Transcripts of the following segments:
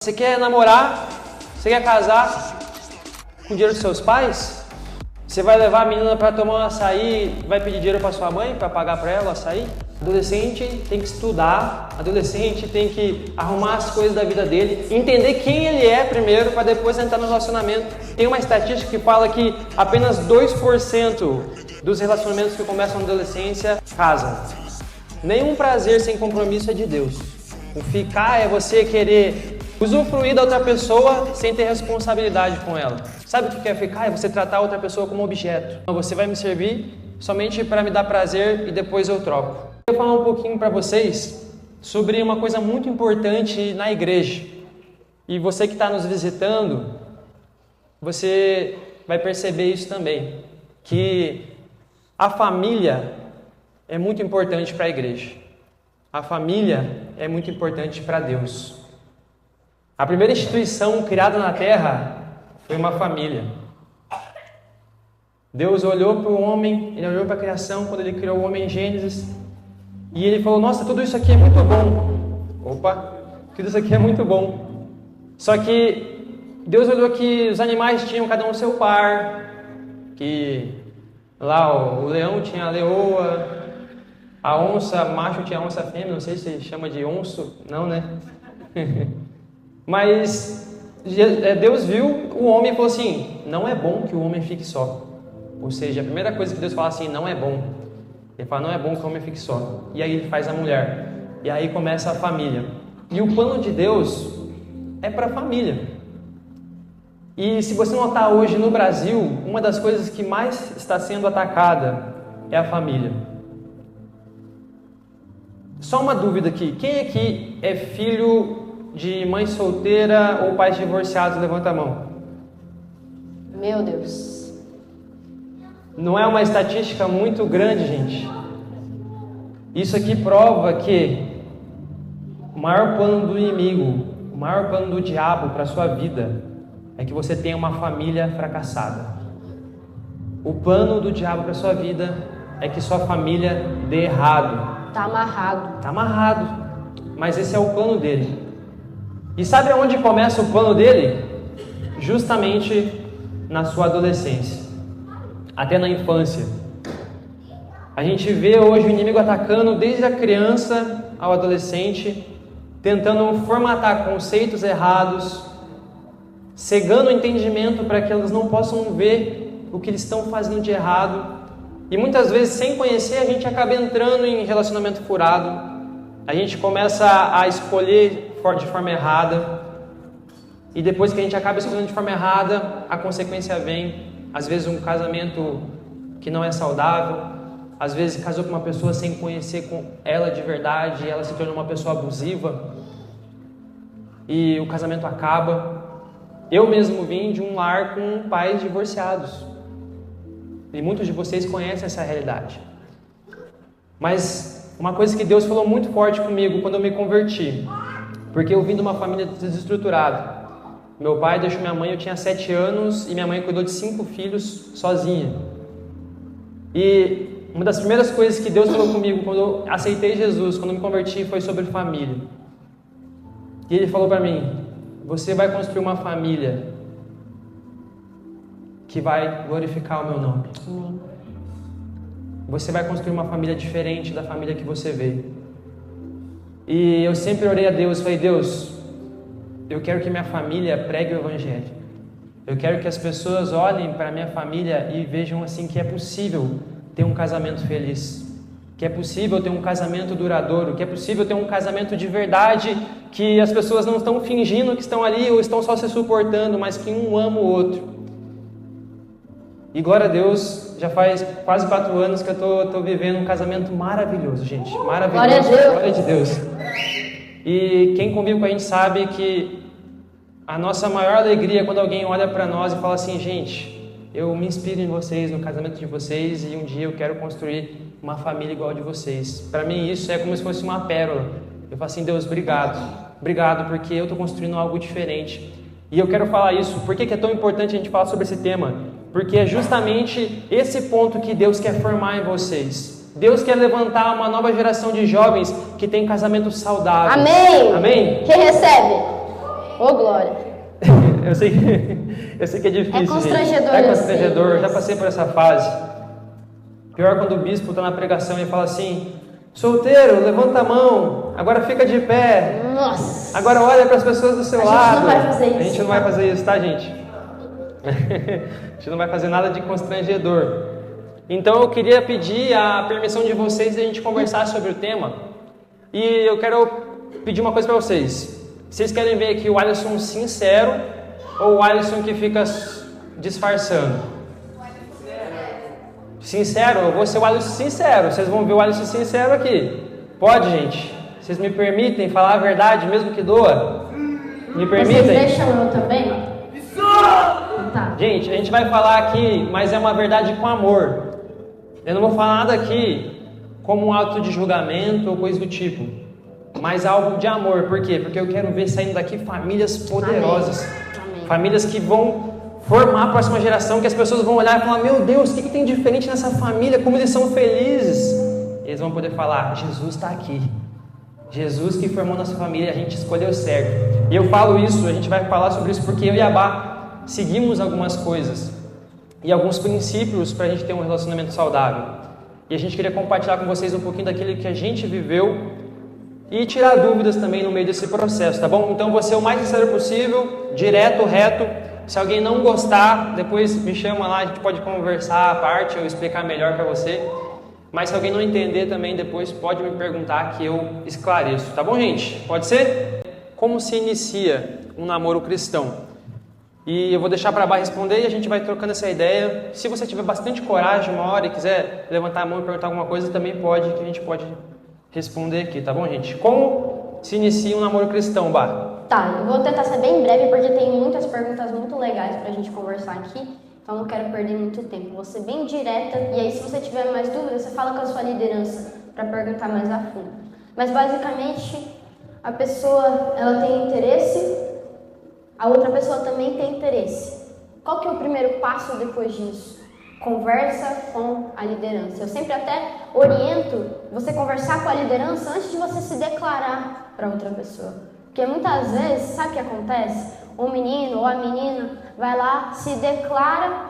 Você quer namorar? Você quer casar com o dinheiro dos seus pais? Você vai levar a menina para tomar um açaí, vai pedir dinheiro para sua mãe para pagar para ela o açaí? Adolescente tem que estudar, adolescente tem que arrumar as coisas da vida dele, entender quem ele é primeiro para depois entrar no relacionamento. Tem uma estatística que fala que apenas 2% dos relacionamentos que começam na adolescência casam. Nenhum prazer sem compromisso é de Deus. O ficar é você querer usufruir da outra pessoa sem ter responsabilidade com ela. Sabe o que é ficar? É você tratar a outra pessoa como objeto. Você vai me servir somente para me dar prazer e depois eu troco. Eu vou falar um pouquinho para vocês sobre uma coisa muito importante na igreja. E você que está nos visitando, você vai perceber isso também. Que a família é muito importante para a igreja. A família é muito importante para Deus. A primeira instituição criada na Terra foi uma família. Deus olhou para o homem, Ele olhou para a criação, quando Ele criou o homem em Gênesis, e Ele falou, nossa, tudo isso aqui é muito bom. Opa, tudo isso aqui é muito bom. Só que Deus olhou que os animais tinham cada um seu par, que lá o leão tinha a leoa, a onça, macho tinha a onça fêmea, não sei se chama de onço, não, né? Mas Deus viu o homem e falou assim, não é bom que o homem fique só. Ou seja, a primeira coisa que Deus fala assim, não é bom. Ele fala, não é bom que o homem fique só. E aí ele faz a mulher. E aí começa a família. E o plano de Deus é para a família. E se você notar hoje no Brasil, uma das coisas que mais está sendo atacada é a família. Só uma dúvida aqui, quem aqui é filho de mãe solteira ou pais divorciados? Levanta a mão. Meu Deus. Não é uma estatística muito grande, gente? Isso aqui prova que o maior plano do inimigo, o maior plano do diabo para a sua vida é que você tenha uma família fracassada. O plano do diabo para a sua vida é que sua família dê errado. Tá amarrado. Tá amarrado. Mas esse é o plano dele. E sabe aonde começa o plano dele? Justamente na sua adolescência, até na infância. A gente vê hoje o inimigo atacando desde a criança ao adolescente, tentando formatar conceitos errados, cegando o entendimento para que elas não possam ver o que eles estão fazendo de errado. E muitas vezes, sem conhecer, a gente acaba entrando em relacionamento furado. A gente começa a escolher de forma errada, e depois que a gente acaba escolhendo de forma errada, a consequência vem, às vezes um casamento que não é saudável, às vezes casou com uma pessoa sem conhecer com ela de verdade, e ela se tornou uma pessoa abusiva, e o casamento acaba. Eu mesmo vim de um lar com pais divorciados, e muitos de vocês conhecem essa realidade. Mas uma coisa que Deus falou muito forte comigo quando eu me converti, porque eu vim de uma família desestruturada. Meu pai deixou minha mãe, eu tinha 7 anos, e minha mãe cuidou de 5 filhos sozinha. E uma das primeiras coisas que Deus falou comigo quando eu aceitei Jesus, quando eu me converti, foi sobre família. E Ele falou para mim, você vai construir uma família que vai glorificar o meu nome. Você vai construir uma família diferente da família que você veio. E eu sempre orei a Deus, falei, Deus, eu quero que minha família pregue o Evangelho. Eu quero que as pessoas olhem para a minha família e vejam assim que é possível ter um casamento feliz, que é possível ter um casamento duradouro, que é possível ter um casamento de verdade, que as pessoas não estão fingindo que estão ali ou estão só se suportando, mas que um ama o outro. E glória a Deus, já faz quase 4 anos que eu estou vivendo um casamento maravilhoso, gente. Maravilhoso. Glória a Deus. Glória a Deus. E quem convive com a gente sabe que a nossa maior alegria é quando alguém olha para nós e fala assim, gente, eu me inspiro em vocês, no casamento de vocês, e um dia eu quero construir uma família igual a de vocês. Para mim isso é como se fosse uma pérola. Eu falo assim, Deus, obrigado. Obrigado, porque eu estou construindo algo diferente. E eu quero falar isso. Por que é tão importante a gente falar sobre esse tema? Porque é justamente esse ponto que Deus quer formar em vocês. Deus quer levantar uma nova geração de jovens que tem casamento saudável. Amém. Amém? Quem recebe? Ô, glória. Eu sei que é difícil, É constrangedor, gente. É eu constrangedor, sei, já passei por essa fase. Pior quando o bispo está na pregação e fala assim: solteiro, levanta a mão, agora fica de pé. Nossa. Agora olha para as pessoas do seu lado. A gente não vai fazer isso. A gente não vai fazer isso, tá, gente? A gente não vai fazer nada de constrangedor. Então eu queria pedir a permissão de vocês de a gente conversar sobre o tema. E eu quero pedir uma coisa para vocês. Vocês querem ver aqui o Alisson sincero ou o Alisson que fica disfarçando? Sincero, eu vou ser o Alisson sincero. Vocês vão ver o Alisson sincero aqui. Pode, gente? Vocês me permitem falar a verdade, mesmo que doa? Me permitem? Vocês deixam eu também? Tá. Gente, a gente vai falar aqui, mas é uma verdade com amor. Eu não vou falar nada aqui como um ato de julgamento ou coisa do tipo. Mas algo de amor. Por quê? Porque eu quero ver saindo daqui famílias poderosas. Amém. Famílias que vão formar a próxima geração, que as pessoas vão olhar e falar: meu Deus, o que tem diferente nessa família? Como eles são felizes. E eles vão poder falar: Jesus está aqui. Jesus que formou nossa família, a gente escolheu certo. E eu falo isso, a gente vai falar sobre isso porque eu e a Bá seguimos algumas coisas e alguns princípios para a gente ter um relacionamento saudável. E a gente queria compartilhar com vocês um pouquinho daquilo que a gente viveu e tirar dúvidas também no meio desse processo, tá bom? Então vou ser o mais sincero possível, direto, reto. Se alguém não gostar, depois me chama lá, a gente pode conversar à parte, eu explicar melhor para você. Mas se alguém não entender também, depois pode me perguntar que eu esclareço, tá bom, gente? Pode ser? Como se inicia um namoro cristão? E eu vou deixar para a Bá responder e a gente vai trocando essa ideia. Se você tiver bastante coragem uma hora e quiser levantar a mão e perguntar alguma coisa, também pode, que a gente pode responder aqui, tá bom, gente? Como se inicia um namoro cristão, Bá? Tá, eu vou tentar ser bem breve porque tem muitas perguntas muito legais pra gente conversar aqui. Então não quero perder muito tempo. Vou ser bem direta e aí se você tiver mais dúvidas, você fala com a sua liderança para perguntar mais a fundo. Mas basicamente a pessoa ela tem interesse, a outra pessoa também tem interesse. Qual que é o primeiro passo depois disso? Conversa com a liderança. Eu sempre até oriento você conversar com a liderança antes de você se declarar para outra pessoa. Porque muitas vezes, sabe o que acontece? O menino ou a menina vai lá, se declara,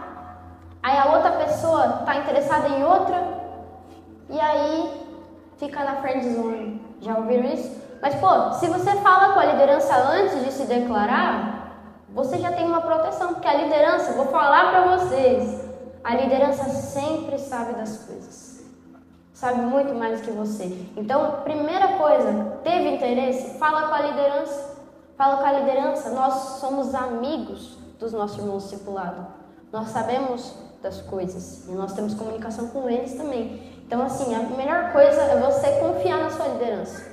aí a outra pessoa está interessada em outra e aí fica na friend zone. Já ouviram isso? Mas, pô, se você fala com a liderança antes de se declarar, você já tem uma proteção, porque a liderança, vou falar para vocês, a liderança sempre sabe das coisas. Sabe muito mais que você. Então, primeira coisa, teve interesse? Fala com a liderança. Fala com a liderança. Nós somos amigos dos nossos irmãos discipulados. Nós sabemos das coisas e nós temos comunicação com eles também. Então, assim, a melhor coisa é você confiar na sua liderança.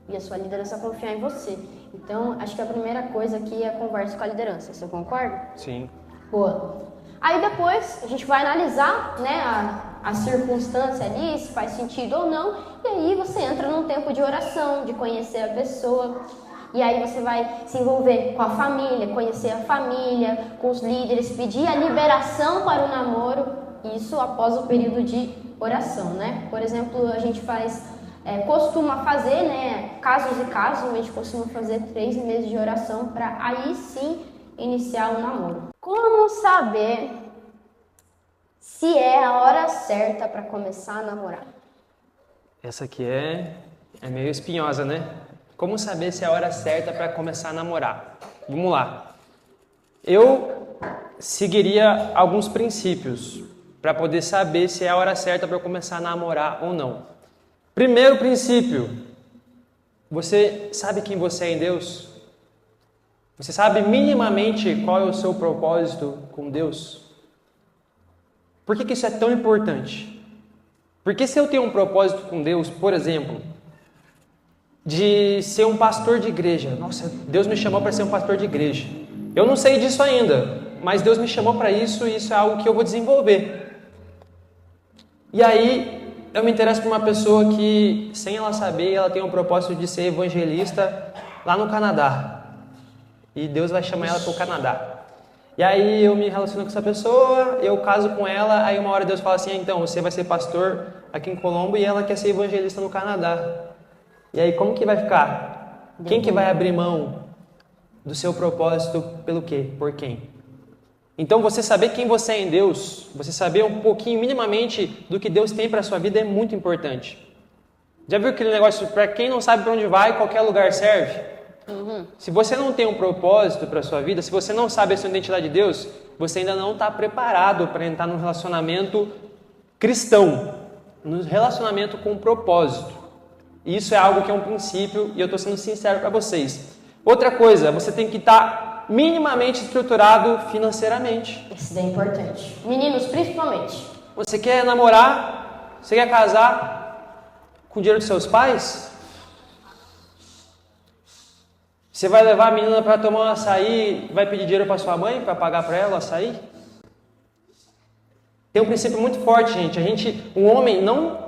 E a sua liderança confiar em você. Então, acho que a primeira coisa aqui é a conversa com a liderança. Você concorda? Sim. Boa. Aí depois a gente vai analisar, né, a circunstância ali, se faz sentido ou não. E aí você entra num tempo de oração, de conhecer a pessoa. E aí você vai se envolver com a família, conhecer a família, com os líderes, pedir a liberação para o namoro. Isso após o período de oração, né? Por exemplo, a gente costuma fazer, né, casos e casos, a gente costuma fazer 3 meses de oração para aí sim iniciar o namoro. Como saber se é a hora certa para começar a namorar? Essa aqui é meio espinhosa, né? Como saber se é a hora certa para começar a namorar? Vamos lá. Eu seguiria alguns princípios para poder saber se é a hora certa para eu começar a namorar ou não. Primeiro princípio, você sabe quem você é em Deus? Você sabe minimamente qual é o seu propósito com Deus? Por que isso é tão importante? Porque se eu tenho um propósito com Deus, por exemplo, de ser um pastor de igreja. Nossa, Deus me chamou para ser um pastor de igreja. Eu não sei disso ainda, mas Deus me chamou para isso e isso é algo que eu vou desenvolver. E aí, eu me interesso por uma pessoa que, sem ela saber, ela tem um propósito de ser evangelista lá no Canadá. E Deus vai chamar ela para o Canadá. E aí eu me relaciono com essa pessoa, eu caso com ela, aí uma hora Deus fala assim, então, você vai ser pastor aqui em Colombo e ela quer ser evangelista no Canadá. E aí como que vai ficar? Quem que vai abrir mão do seu propósito pelo quê? Por quem? Então você saber quem você é em Deus, você saber um pouquinho, minimamente, do que Deus tem para a sua vida é muito importante. Já viu aquele negócio, para quem não sabe para onde vai, qualquer lugar serve? Se você não tem um propósito para a sua vida, se você não sabe a sua identidade de Deus, você ainda não está preparado para entrar num relacionamento cristão, num relacionamento com propósito. Isso é algo que é um princípio e eu estou sendo sincero para vocês. Outra coisa, você tem que estar minimamente estruturado financeiramente. Isso é importante. Meninos, principalmente. Você quer namorar? Você quer casar com o dinheiro dos seus pais? Você vai levar a menina para tomar um açaí, vai pedir dinheiro para sua mãe para pagar para ela o açaí? Tem um princípio muito forte, gente. Um homem não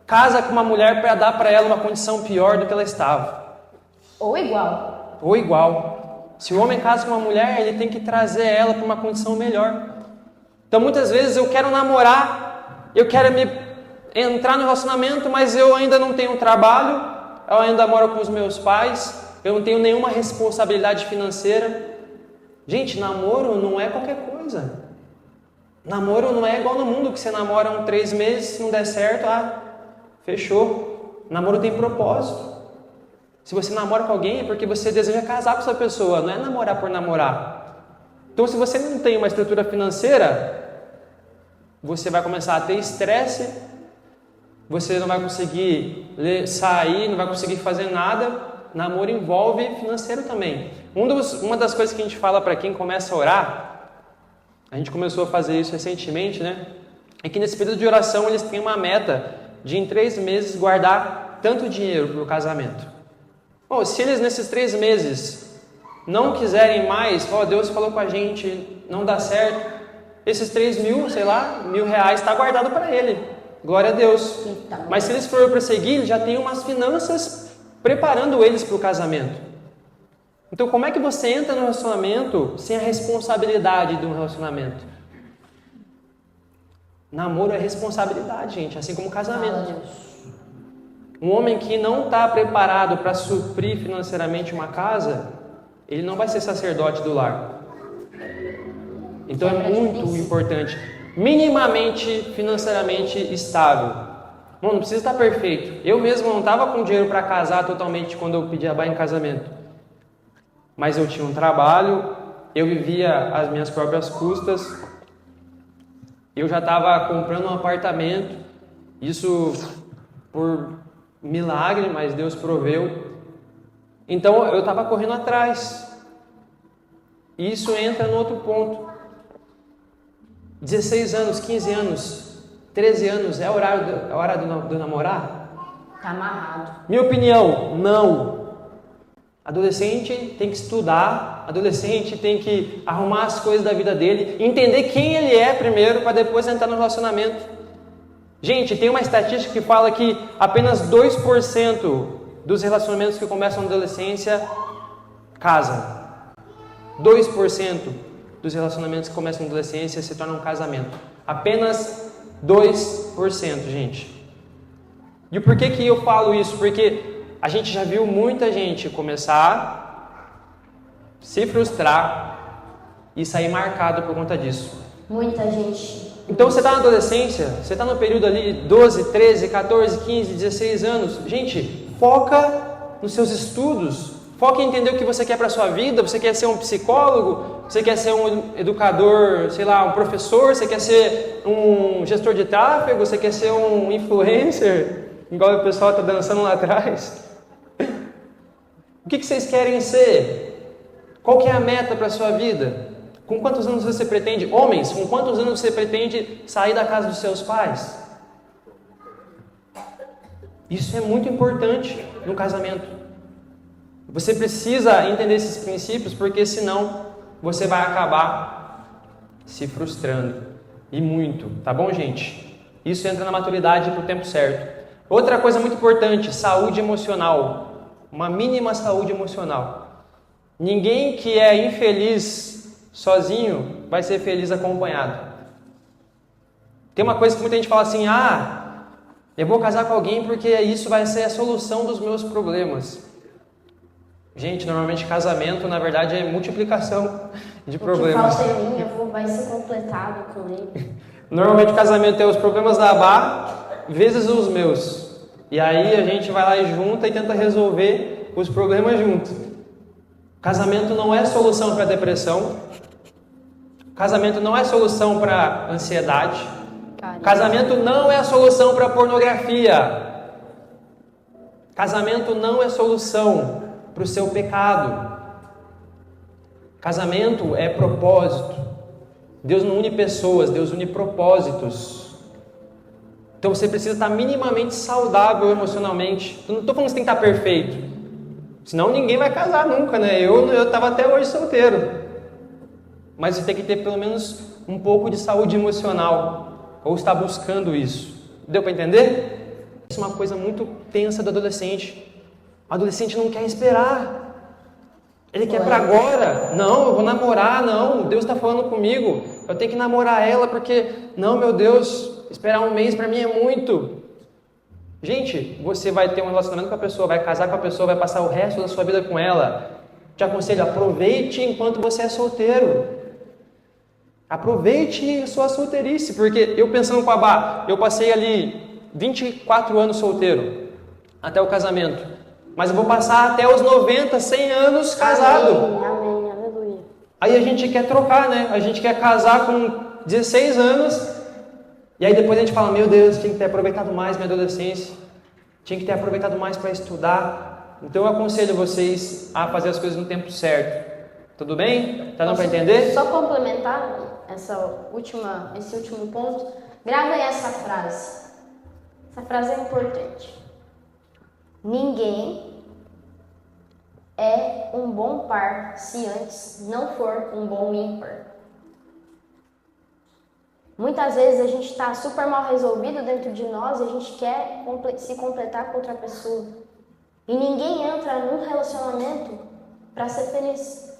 casa com uma mulher para dar para ela uma condição pior do que ela estava. Ou igual. Ou igual. Se o homem casa com uma mulher, ele tem que trazer ela para uma condição melhor. Então, muitas vezes eu quero namorar, eu quero entrar no relacionamento, mas eu ainda não tenho trabalho, eu ainda moro com os meus pais, eu não tenho nenhuma responsabilidade financeira. Gente, namoro não é qualquer coisa. Namoro não é igual no mundo, que você namora 3 meses, se não der certo, fechou. Namoro tem propósito. Se você namora com alguém é porque você deseja casar com essa pessoa, não é namorar por namorar. Então, se você não tem uma estrutura financeira, você vai começar a ter estresse, você não vai conseguir sair, não vai conseguir fazer nada. Namoro envolve financeiro também. Uma das coisas que a gente fala para quem começa a orar, a gente começou a fazer isso recentemente, né? É que nesse período de oração eles têm uma meta de em 3 meses guardar tanto dinheiro para o casamento. Bom, se eles nesses 3 meses não quiserem mais, Deus falou com a gente, não dá certo, esses 3.000, sei lá, R$1.000 está guardado para ele. Glória a Deus. Mas se eles forem prosseguir, eles já têm umas finanças preparando eles para o casamento. Então, como é que você entra no relacionamento sem a responsabilidade de um relacionamento? Namoro é responsabilidade, gente, assim como casamento. Um homem que não está preparado para suprir financeiramente uma casa, ele não vai ser sacerdote do lar. Então é muito importante. Minimamente financeiramente estável. Bom, não precisa estar perfeito. Eu mesmo não estava com dinheiro para casar totalmente quando eu pedi a Bá em casamento. Mas eu tinha um trabalho, eu vivia às minhas próprias custas, eu já estava comprando um apartamento, isso por milagre, mas Deus proveu. Então eu estava correndo atrás. E isso entra no outro ponto. 16 anos, 15 anos, 13 anos, é a hora do namorar? Está amarrado. Minha opinião, não. Adolescente tem que estudar, adolescente tem que arrumar as coisas da vida dele, entender quem ele é primeiro para depois entrar no relacionamento. Gente, tem uma estatística que fala que apenas 2% dos relacionamentos que começam na adolescência casam. 2% dos relacionamentos que começam na adolescência se tornam um casamento. Apenas 2%, gente. E por que eu falo isso? Porque a gente já viu muita gente começar, se frustrar e sair marcado por conta disso. Muita gente. Então você está na adolescência, você está no período ali 12, 13, 14, 15, 16 anos. Gente, foca nos seus estudos. Foca em entender o que você quer para a sua vida. Você quer ser um psicólogo? Você quer ser um educador, sei lá, um professor? Você quer ser um gestor de tráfego? Você quer ser um influencer? Igual o pessoal está dançando lá atrás. O que vocês querem ser? Qual que é a meta para a sua vida? Com quantos anos você pretende? Homens, com quantos anos você pretende sair da casa dos seus pais? Isso é muito importante no casamento. Você precisa entender esses princípios, porque senão você vai acabar se frustrando. E muito, tá bom, gente? Isso entra na maturidade para o tempo certo. Outra coisa muito importante, saúde emocional. Uma mínima saúde emocional. Ninguém que é infeliz sozinho vai ser feliz acompanhado. Tem uma coisa que muita gente fala assim, eu vou casar com alguém porque isso vai ser a solução dos meus problemas. Gente, normalmente casamento, na verdade, é multiplicação de O que problemas. falta em mim vai ser completado com ele. Normalmente casamento é os problemas da Abá vezes os meus. E aí a gente vai lá e junta e tenta resolver os problemas junto. Casamento não é solução para depressão. Casamento não é solução para ansiedade. Casamento não é a solução para pornografia. Casamento não é solução para o seu pecado. Casamento é propósito. Deus não une pessoas, Deus une propósitos. Então você precisa estar minimamente saudável emocionalmente. Eu não estou falando que você tem que estar perfeito. Senão ninguém vai casar nunca, né? Eu estava até hoje solteiro. Mas você tem que ter pelo menos um pouco de saúde emocional. Ou estar buscando isso. Deu para entender? Isso é uma coisa muito tensa do adolescente. O adolescente não quer esperar. Ele quer para agora. Não, eu vou namorar, não. Deus está falando comigo. Eu tenho que namorar ela porque... Não, meu Deus, esperar um mês para mim é muito. Gente, você vai ter um relacionamento com a pessoa, vai casar com a pessoa, vai passar o resto da sua vida com ela. Te aconselho, aproveite enquanto você é solteiro. Aproveite a sua solteirice, porque eu pensando com a Bá, eu passei ali 24 anos solteiro, até o casamento. Mas eu vou passar até os 90, 100 anos casado. Amém, aleluia. Aí a gente quer trocar, né? A gente quer casar com 16 anos. E aí depois a gente fala, meu Deus, tinha que ter aproveitado mais minha adolescência. Tinha que ter aproveitado mais para estudar. Então eu aconselho vocês a fazer as coisas no tempo certo. Tudo bem? Tá dando para entender? Só complementar esse último ponto. Grava aí essa frase. Essa frase é importante. Ninguém é um bom par se antes não for um bom ímpar. Muitas vezes a gente está super mal resolvido dentro de nós e a gente quer se completar com outra pessoa. E ninguém entra num relacionamento para ser feliz.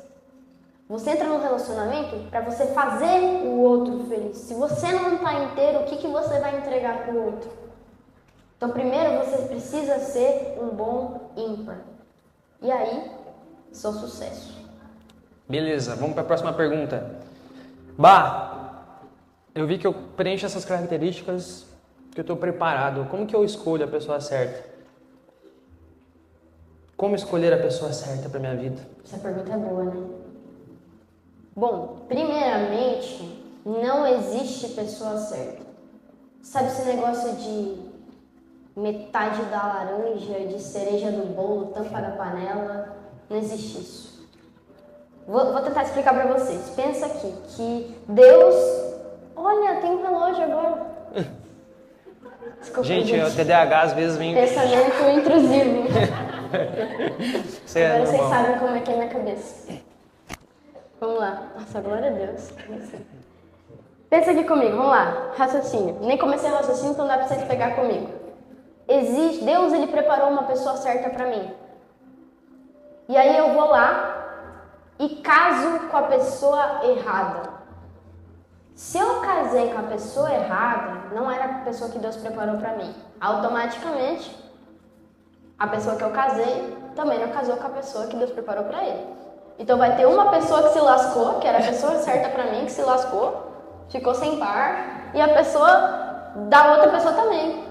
Você entra num relacionamento para você fazer o outro feliz. Se você não está inteiro, o que você vai entregar para o outro? Então, primeiro você precisa ser um bom ímpar. E aí, seu sucesso. Beleza, vamos para a próxima pergunta. Bah, eu vi que eu preencho essas características, que eu estou preparado. Como que eu escolho a pessoa certa? Como escolher a pessoa certa para minha vida? Essa pergunta é boa, né? Bom, primeiramente, não existe pessoa certa. Sabe esse negócio de metade da laranja, de cereja do bolo, tampa da panela? Não existe isso. Vou tentar explicar para vocês. Pensa aqui, que Deus... Olha, tem um relógio agora. Desculpa, gente, o TDAH às vezes vem... Pensamento intrusivo. Isso é Agora vocês normal. sabem como é que é minha cabeça. Vamos lá. Nossa, glória a Deus. Pensa aqui comigo, vamos lá. Raciocínio. Nem comecei o raciocínio, então dá pra vocês pegar comigo. Deus, ele preparou uma pessoa certa pra mim. E aí eu vou lá e caso com a pessoa errada. Se eu casei com a pessoa errada, não era a pessoa que Deus preparou pra mim. Automaticamente, a pessoa que eu casei também não casou com a pessoa que Deus preparou pra ele. Então vai ter uma pessoa que se lascou, que era a pessoa certa pra mim, que se lascou, ficou sem par, e a pessoa da outra pessoa também.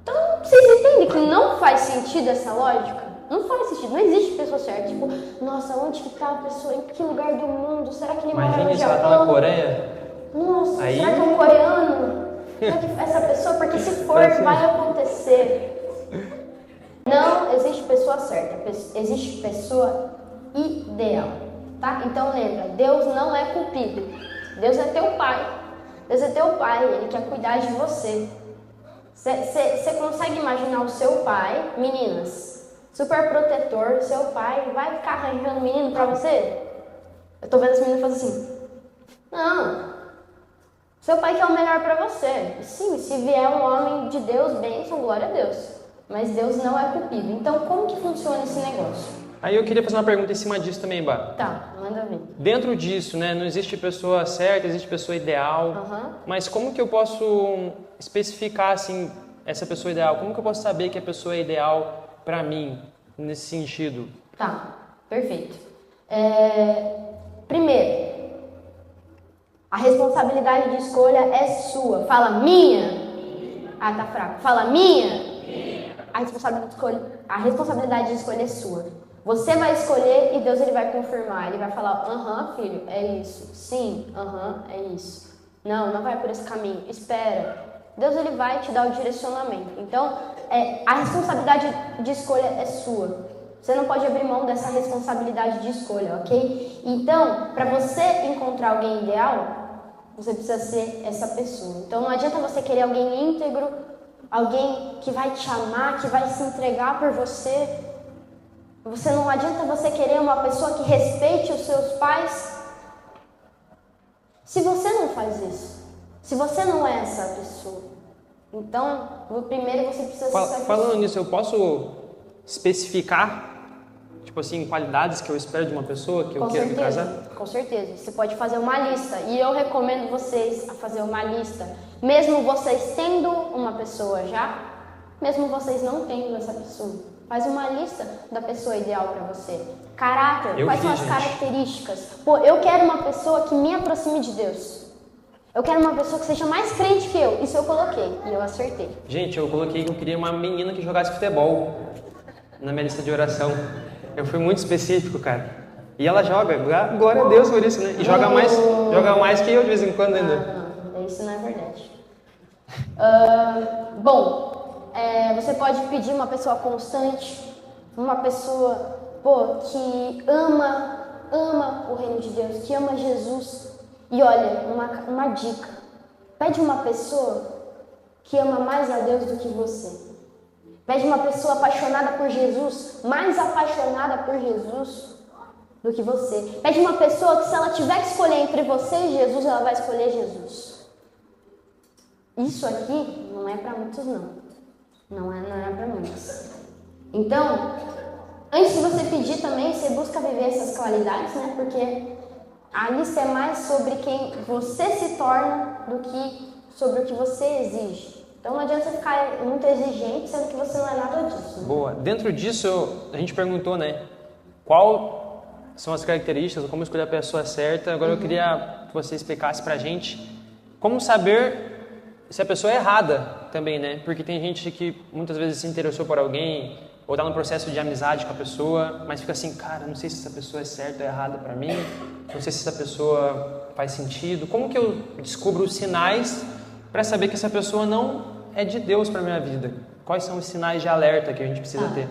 Então, vocês entendem que não faz sentido essa lógica? Não faz sentido, não existe pessoa certa. Tipo, nossa, onde que tá a pessoa? Em que lugar do mundo? Será que ele mora no Imagina se ela Japão? tá na Coreia. Nossa, Aí... será que é um coreano? Será que essa pessoa? Porque se for, vai acontecer. Não existe pessoa certa, existe pessoa ideal, tá? Então lembra, Deus não é cupido. Deus é teu pai. Deus é teu pai, ele quer cuidar de você. Você consegue imaginar o seu pai, meninas, super protetor, seu pai vai ficar arranjando menino pra você? Eu tô vendo as meninas fazendo assim. Não. Seu pai quer o melhor pra você. Sim, se vier um homem de Deus, bênção, glória a Deus. Mas Deus não é cupido. Então, como que funciona esse negócio? Aí eu queria fazer uma pergunta em cima disso também, Bá. Tá, manda ver. Dentro disso, né, não existe pessoa certa, existe pessoa ideal. Mas como que eu posso especificar, assim, essa pessoa ideal? Como que eu posso saber que a pessoa é ideal pra mim, nesse sentido? Tá. Perfeito. Primeiro, a responsabilidade de escolha é sua. Fala minha. Ah, tá fraco. Fala minha. A responsabilidade de escolha é sua. Você vai escolher e Deus ele vai confirmar. Ele vai falar, filho, é isso. Sim, é isso. Não vai por esse caminho. Espera. Deus ele vai te dar o direcionamento. Então, a responsabilidade de escolha é sua. Você não pode abrir mão dessa responsabilidade de escolha, ok? Então, para você encontrar alguém ideal, você precisa ser essa pessoa. Então, não adianta você querer alguém íntegro, alguém que vai te amar, que vai se entregar por você. Não adianta você querer uma pessoa que respeite os seus pais, se você não faz isso. Se você não é essa pessoa. Então, primeiro você precisa ser essa pessoa. Falando nisso, eu posso especificar, tipo assim, qualidades que eu espero de uma pessoa que eu quero me casar? Com certeza. Você pode fazer uma lista. E eu recomendo vocês a fazer uma lista. Mesmo vocês tendo uma pessoa já, mesmo vocês não tendo essa pessoa. Faz uma lista da pessoa ideal para você. Caráter, quais são as características? Pô, eu quero uma pessoa que me aproxime de Deus. Eu quero uma pessoa que seja mais crente que eu. Isso eu coloquei e eu acertei. Gente, eu coloquei que eu queria uma menina que jogasse futebol na minha lista de oração. Eu fui muito específico, cara. E ela joga, glória a Deus por isso, né? E joga mais que eu de vez em quando ainda. Não, isso não é verdade. Você pode pedir uma pessoa constante, uma pessoa, que ama o reino de Deus, que ama Jesus. E olha, uma dica. Pede uma pessoa que ama mais a Deus do que você. Pede uma pessoa apaixonada por Jesus, mais apaixonada por Jesus do que você. Pede uma pessoa que se ela tiver que escolher entre você e Jesus, ela vai escolher Jesus. Isso aqui não é para muitos, não. Não é para muitos. Então, antes de você pedir também, você busca viver essas qualidades, né? Porque a lista é mais sobre quem você se torna do que sobre o que você exige. Então não adianta você ficar muito exigente, sendo que você não é nada disso. Né? Boa. Dentro disso, a gente perguntou, né? Qual são as características, como escolher a pessoa certa. Agora eu queria que você explicasse pra gente como saber se a pessoa é errada também, né? Porque tem gente que muitas vezes se interessou por alguém ou tá no processo de amizade com a pessoa, mas fica assim, cara, não sei se essa pessoa é certa ou errada pra mim, não sei se essa pessoa faz sentido. Como que eu descubro os sinais para saber que essa pessoa não é de Deus para minha vida? Quais são os sinais de alerta que a gente precisa ter?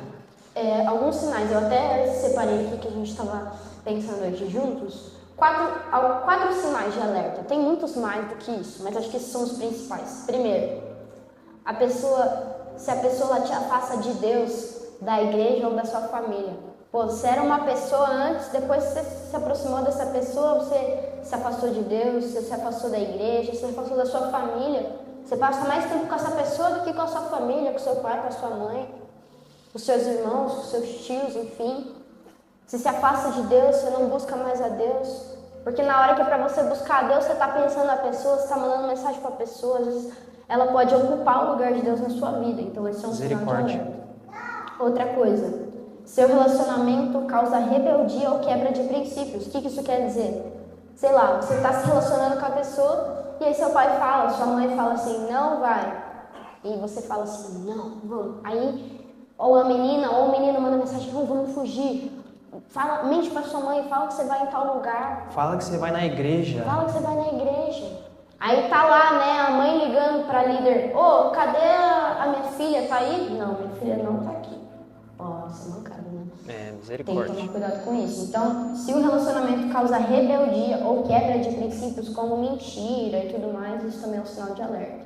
Alguns sinais, eu até separei aqui que a gente estava pensando aqui juntos. Quatro sinais de alerta. Tem muitos mais do que isso, mas acho que esses são os principais. Primeiro, se a pessoa te afasta de Deus, da igreja ou da sua família. Pô, você era uma pessoa antes, depois você se aproximou dessa pessoa, você se afastou de Deus, você se afastou da igreja, você se afastou da sua família. Você passa mais tempo com essa pessoa do que com a sua família, com seu pai, com a sua mãe, com os seus irmãos, com os seus tios, enfim. Você se afasta de Deus, você não busca mais a Deus. Porque na hora que é pra você buscar a Deus, você tá pensando na pessoa, você tá mandando mensagem pra pessoa, às vezes ela pode ocupar o lugar de Deus na sua vida. Então esse é um sinal de alerta. Outra coisa, seu relacionamento causa rebeldia ou quebra de princípios. O que isso quer dizer? Sei lá, você está se relacionando com a pessoa e aí seu pai fala, sua mãe fala assim, não vai. E você fala assim, não, vamos. Aí, ou a menina ou o menino manda mensagem, não, vamos fugir. Mente pra sua mãe, fala que você vai em tal lugar. Fala que você vai na igreja. Fala que você vai na igreja. Aí tá lá, né, a mãe ligando pra líder, cadê a minha filha? Tá aí? Não, minha filha não tá aqui. Nossa, mancada, né? Misericórdia. Tem que tomar cuidado com isso. Então, se o relacionamento causa rebeldia ou quebra de princípios como mentira e tudo mais, isso também é um sinal de alerta.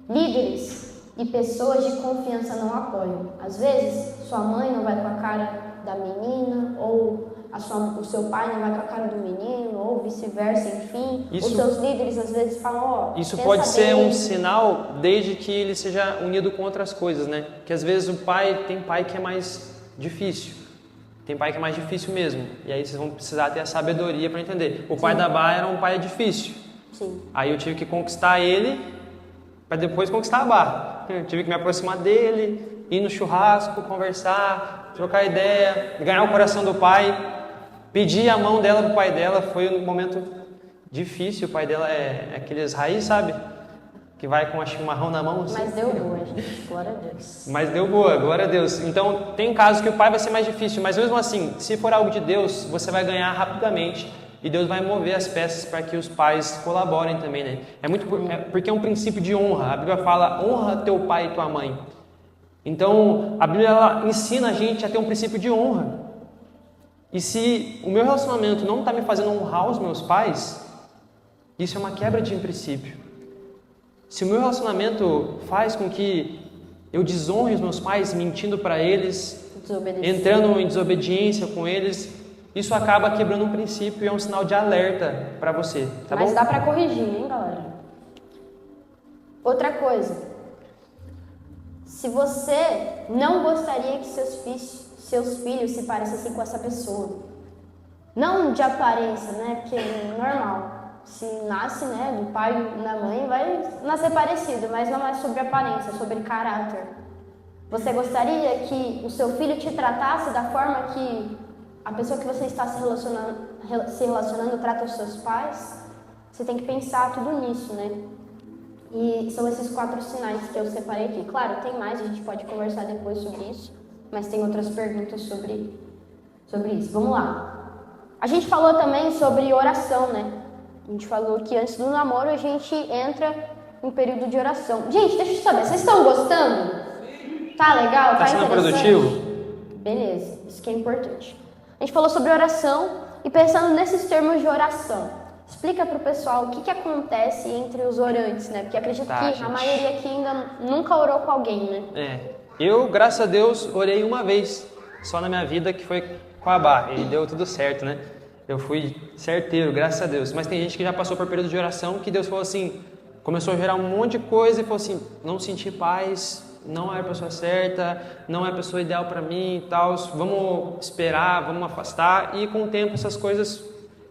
Líderes e pessoas de confiança não apoiam. Às vezes, sua mãe não vai com a cara da menina, ou o seu pai não vai com a cara do menino, ou vice-versa, enfim. Os seus líderes às vezes falam, isso pode ser um sinal desde que ele seja unido com outras coisas, né? Que às vezes tem pai que é mais difícil. Tem pai que é mais difícil mesmo. E aí vocês vão precisar ter a sabedoria para entender. O pai da Bá era um pai difícil. Sim. Aí eu tive que conquistar ele para depois conquistar a Bá. Eu tive que me aproximar dele, ir no churrasco, conversar, trocar ideia, ganhar o coração do pai, pedir a mão dela pro pai dela. Foi um momento difícil. O pai dela é aqueles raiz, sabe? Que vai com a chimarrão na mão. Assim. Mas deu boa, gente. Glória a Deus. Mas deu boa, glória a Deus. Então, tem casos que o pai vai ser mais difícil, mas mesmo assim, se for algo de Deus, você vai ganhar rapidamente e Deus vai mover as peças para que os pais colaborem também, né? Porque é um princípio de honra. A Bíblia fala, honra teu pai e tua mãe. Então, a Bíblia ela ensina a gente a ter um princípio de honra. E se o meu relacionamento não está me fazendo honrar os meus pais, isso é uma quebra de princípio. Se o meu relacionamento faz com que eu desonre os meus pais, mentindo para eles, entrando em desobediência com eles, isso acaba quebrando um princípio e é um sinal de alerta para você, tá bom? Mas dá para corrigir, hein, galera? Outra coisa, se você não gostaria que seus filhos se parecessem com essa pessoa, não de aparência, né, porque é normal. Se nasce, né, do pai e da mãe, vai nascer parecido, mas não é sobre aparência, é sobre caráter. Você gostaria que o seu filho te tratasse da forma que a pessoa que você está se relacionando trata os seus pais? Você tem que pensar tudo nisso, né? E são esses 4 sinais que eu separei aqui. Claro, tem mais, a gente pode conversar depois sobre isso, mas tem outras perguntas sobre isso. Vamos lá. A gente falou também sobre oração, né? A gente falou que antes do namoro a gente entra em período de oração. Gente, deixa eu saber, vocês estão gostando? Tá legal? Tá sendo interessante? produtivo? Beleza, isso que é importante. A gente falou sobre oração e pensando nesses termos de oração, explica pro pessoal o que acontece entre os orantes, né? Porque acredito que gente. a maioria aqui ainda nunca orou com alguém, né? Eu, graças a Deus, orei uma vez só na minha vida, que foi com a Bá, e deu tudo certo, né? Eu fui certeiro, graças a Deus. Mas tem gente que já passou por período de oração que Deus falou assim, começou a gerar um monte de coisa e falou assim, não senti paz, não é a pessoa certa, não é a pessoa ideal para mim e tal, vamos esperar, vamos afastar. E com o tempo essas coisas,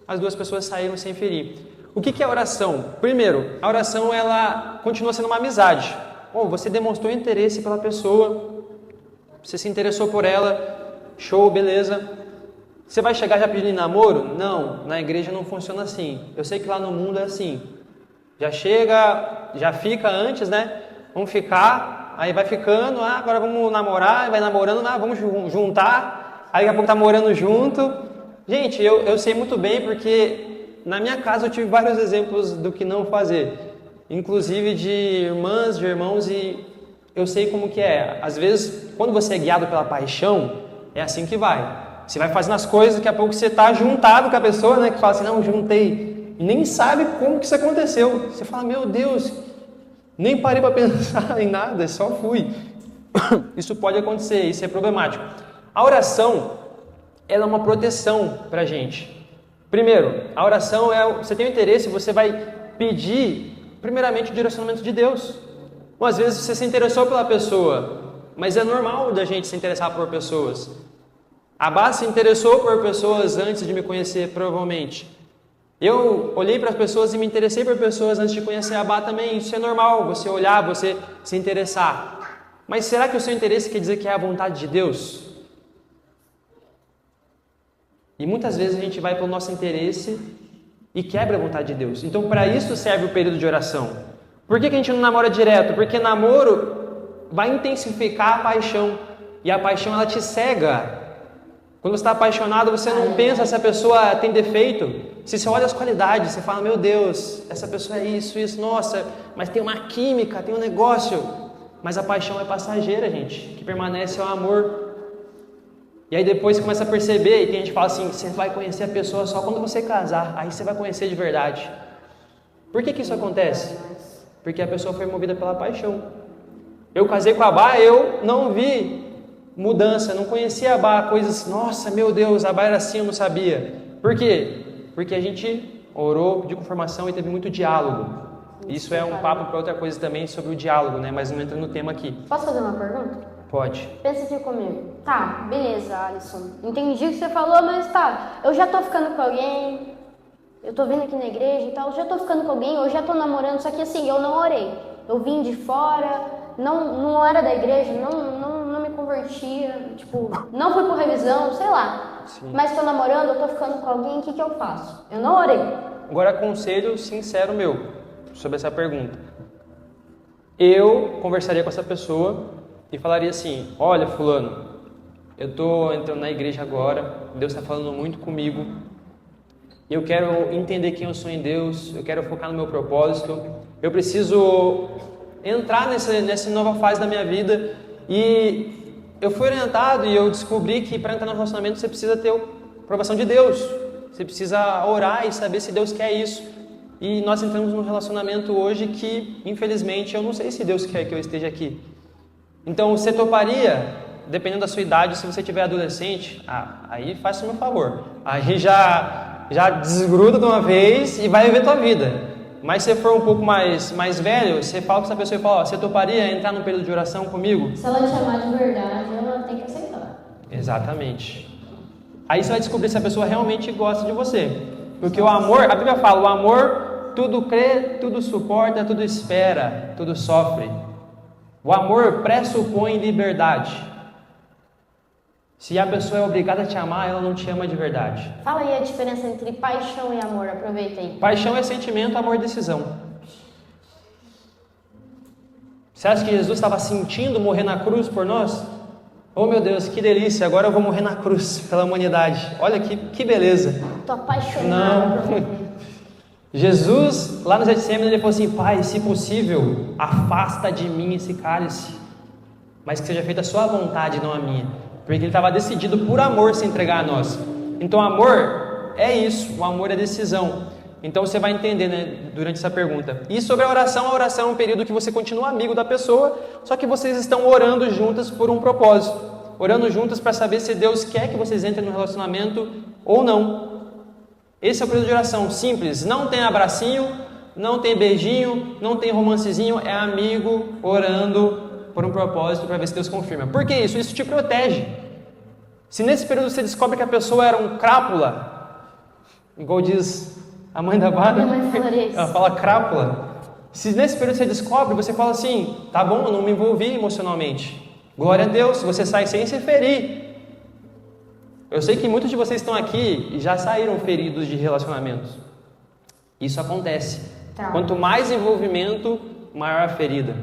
as duas pessoas saíram sem ferir. O que é oração? Primeiro, a oração ela continua sendo uma amizade. Você demonstrou interesse pela pessoa, você se interessou por ela, show, beleza. Você vai chegar já pedindo namoro? Não, na igreja não funciona assim. Eu sei que lá no mundo é assim. Já chega, já fica antes, né? Vamos ficar, aí vai ficando, agora vamos namorar, vai namorando, vamos juntar, aí daqui a pouco tá morando junto. Gente, eu sei muito bem porque na minha casa eu tive vários exemplos do que não fazer. Inclusive de irmãs, de irmãos, e eu sei como que é. Às vezes, quando você é guiado pela paixão, é assim que vai. Você vai fazendo as coisas, daqui a pouco você está juntado com a pessoa, né? Que fala assim, não, juntei. E nem sabe como que isso aconteceu. Você fala, meu Deus, nem parei para pensar em nada, só fui. Isso pode acontecer, isso é problemático. A oração, ela é uma proteção para a gente. Primeiro, a oração você tem um interesse, você vai pedir, primeiramente, o direcionamento de Deus. Às vezes você se interessou pela pessoa, mas é normal da gente se interessar por pessoas. A Bá se interessou por pessoas antes de me conhecer, provavelmente. Eu olhei para as pessoas e me interessei por pessoas antes de conhecer a Bá também. Isso é normal, você olhar, você se interessar. Mas será que o seu interesse quer dizer que é a vontade de Deus? E muitas vezes a gente vai pelo nosso interesse e quebra a vontade de Deus. Então, para isso serve o período de oração. Por que a gente não namora direto? Porque namoro vai intensificar a paixão. E a paixão, ela te cega. Quando você está apaixonado, você não pensa se a pessoa tem defeito. Se você olha as qualidades, você fala, meu Deus, essa pessoa é isso, nossa, mas tem uma química, tem um negócio. Mas a paixão é passageira, gente. O que permanece é o amor. E aí depois você começa a perceber, e tem gente que fala assim, você vai conhecer a pessoa só quando você casar, aí você vai conhecer de verdade. Por que isso acontece? Porque a pessoa foi movida pela paixão. Eu casei com a Bá, eu não vi mudança, não conhecia a Bá, coisas, nossa, meu Deus, a Bá era assim, eu não sabia. Por quê? Porque a gente orou, pediu confirmação e teve muito diálogo. Isso é um papo para outra coisa também sobre o diálogo, né? Mas não entra no tema aqui. Posso fazer uma pergunta? Pode. Pensa aqui comigo. Tá, beleza, Alisson. Entendi o que você falou, mas tá, eu já tô ficando com alguém, eu tô vindo aqui na igreja e tal, eu já tô ficando com alguém, eu já tô namorando, só que assim, eu não orei. eu vim de fora, não era da igreja, não me convertia, tipo, não fui por revisão, sei lá. Sim. Mas tô namorando, eu tô ficando com alguém, o que eu faço? Eu não orei. Agora, conselho sincero meu sobre essa pergunta. Eu conversaria com essa pessoa e falaria assim: olha, fulano, eu tô entrando na igreja agora, Deus está falando muito comigo, eu quero entender quem eu sou em Deus, eu quero focar no meu propósito, eu preciso entrar nessa nova fase da minha vida, e eu fui orientado e eu descobri que para entrar no relacionamento você precisa ter a aprovação de Deus, você precisa orar e saber se Deus quer isso. E nós entramos num relacionamento hoje que, infelizmente, eu não sei se Deus quer que eu esteja aqui. Então, você toparia, dependendo da sua idade, se você tiver adolescente, aí faça o meu favor. Aí já desgruda de uma vez e vai viver tua vida. Mas se você for um pouco mais velho, você fala com essa pessoa e fala: você toparia entrar num período de oração comigo? Se ela te chamar de verdade, ela tem que aceitar. Exatamente. Aí você vai descobrir se a pessoa realmente gosta de você. Porque o amor, a Bíblia fala, o amor tudo crê, tudo suporta, tudo espera, tudo sofre. O amor pressupõe liberdade. Se a pessoa é obrigada a te amar, ela não te ama de verdade. Fala aí a diferença entre paixão e amor, aproveita aí. Paixão é sentimento, amor é decisão. Você acha que Jesus estava sentindo morrer na cruz por nós? Oh meu Deus, que delícia, agora eu vou morrer na cruz pela humanidade. Olha que beleza. Tô apaixonada por você. Jesus, lá no Getsemane, ele falou assim: Pai, se possível, afasta de mim esse cálice, mas que seja feita a sua vontade, não a minha. Porque ele estava decidido por amor se entregar a nós. Então amor é isso, o amor é decisão. Então você vai entender, né, durante essa pergunta. E sobre a oração é um período que você continua amigo da pessoa, só que vocês estão orando juntas por um propósito. Orando juntas para saber se Deus quer que vocês entrem no relacionamento ou não. Esse é o período de oração, simples. Não tem abracinho, não tem beijinho, não tem romancezinho. É amigo orando por um propósito para ver se Deus confirma. Por que isso? Isso te protege. Se nesse período você descobre que a pessoa era um crápula, igual diz a mãe da Bárbara, ela fala crápula. Se nesse período você descobre, você fala assim: tá bom, eu não me envolvi emocionalmente. Glória a Deus, você sai sem se ferir. Eu sei que muitos de vocês estão aqui e já saíram feridos de relacionamentos. Isso acontece. Tá. Quanto mais envolvimento, maior a ferida.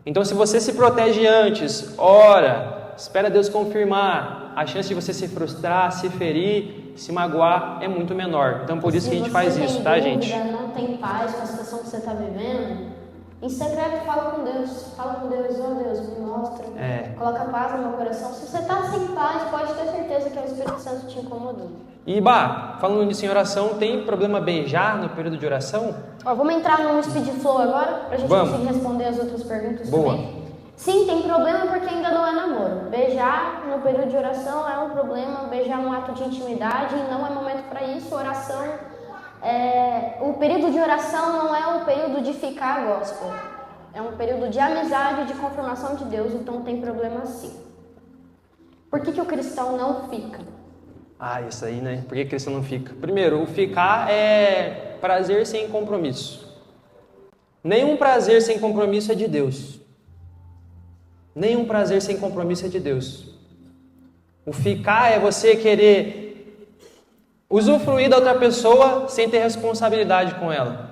Então, se você se protege antes, ora, espera Deus confirmar, a chance de você se frustrar, se ferir, se magoar é muito menor. Então, por isso que a gente faz isso, tá, gente? Se você não tem paz com a situação que você está vivendo, em secreto fala com Deus, oh Deus, me mostra, coloca paz no meu coração. Se você está sem paz, pode ter certeza que é o Espírito Santo te incomodando. E, falando nisso em oração, tem problema beijar no período de oração? Vamos entrar num speed flow agora, pra gente conseguir responder as outras perguntas também. Sim, tem problema porque ainda não é namoro. Beijar no período de oração é um problema, beijar é um ato de intimidade e não é momento para isso. Oração, o período de oração não é um período de ficar gospel. É um período de amizade, de confirmação de Deus, então tem problema sim. Por que o cristão não fica? Isso aí, né? Por que cristão não fica? Primeiro, o ficar é prazer sem compromisso. Nenhum prazer sem compromisso é de Deus. Nenhum prazer sem compromisso é de Deus. O ficar é você querer usufruir da outra pessoa sem ter responsabilidade com ela.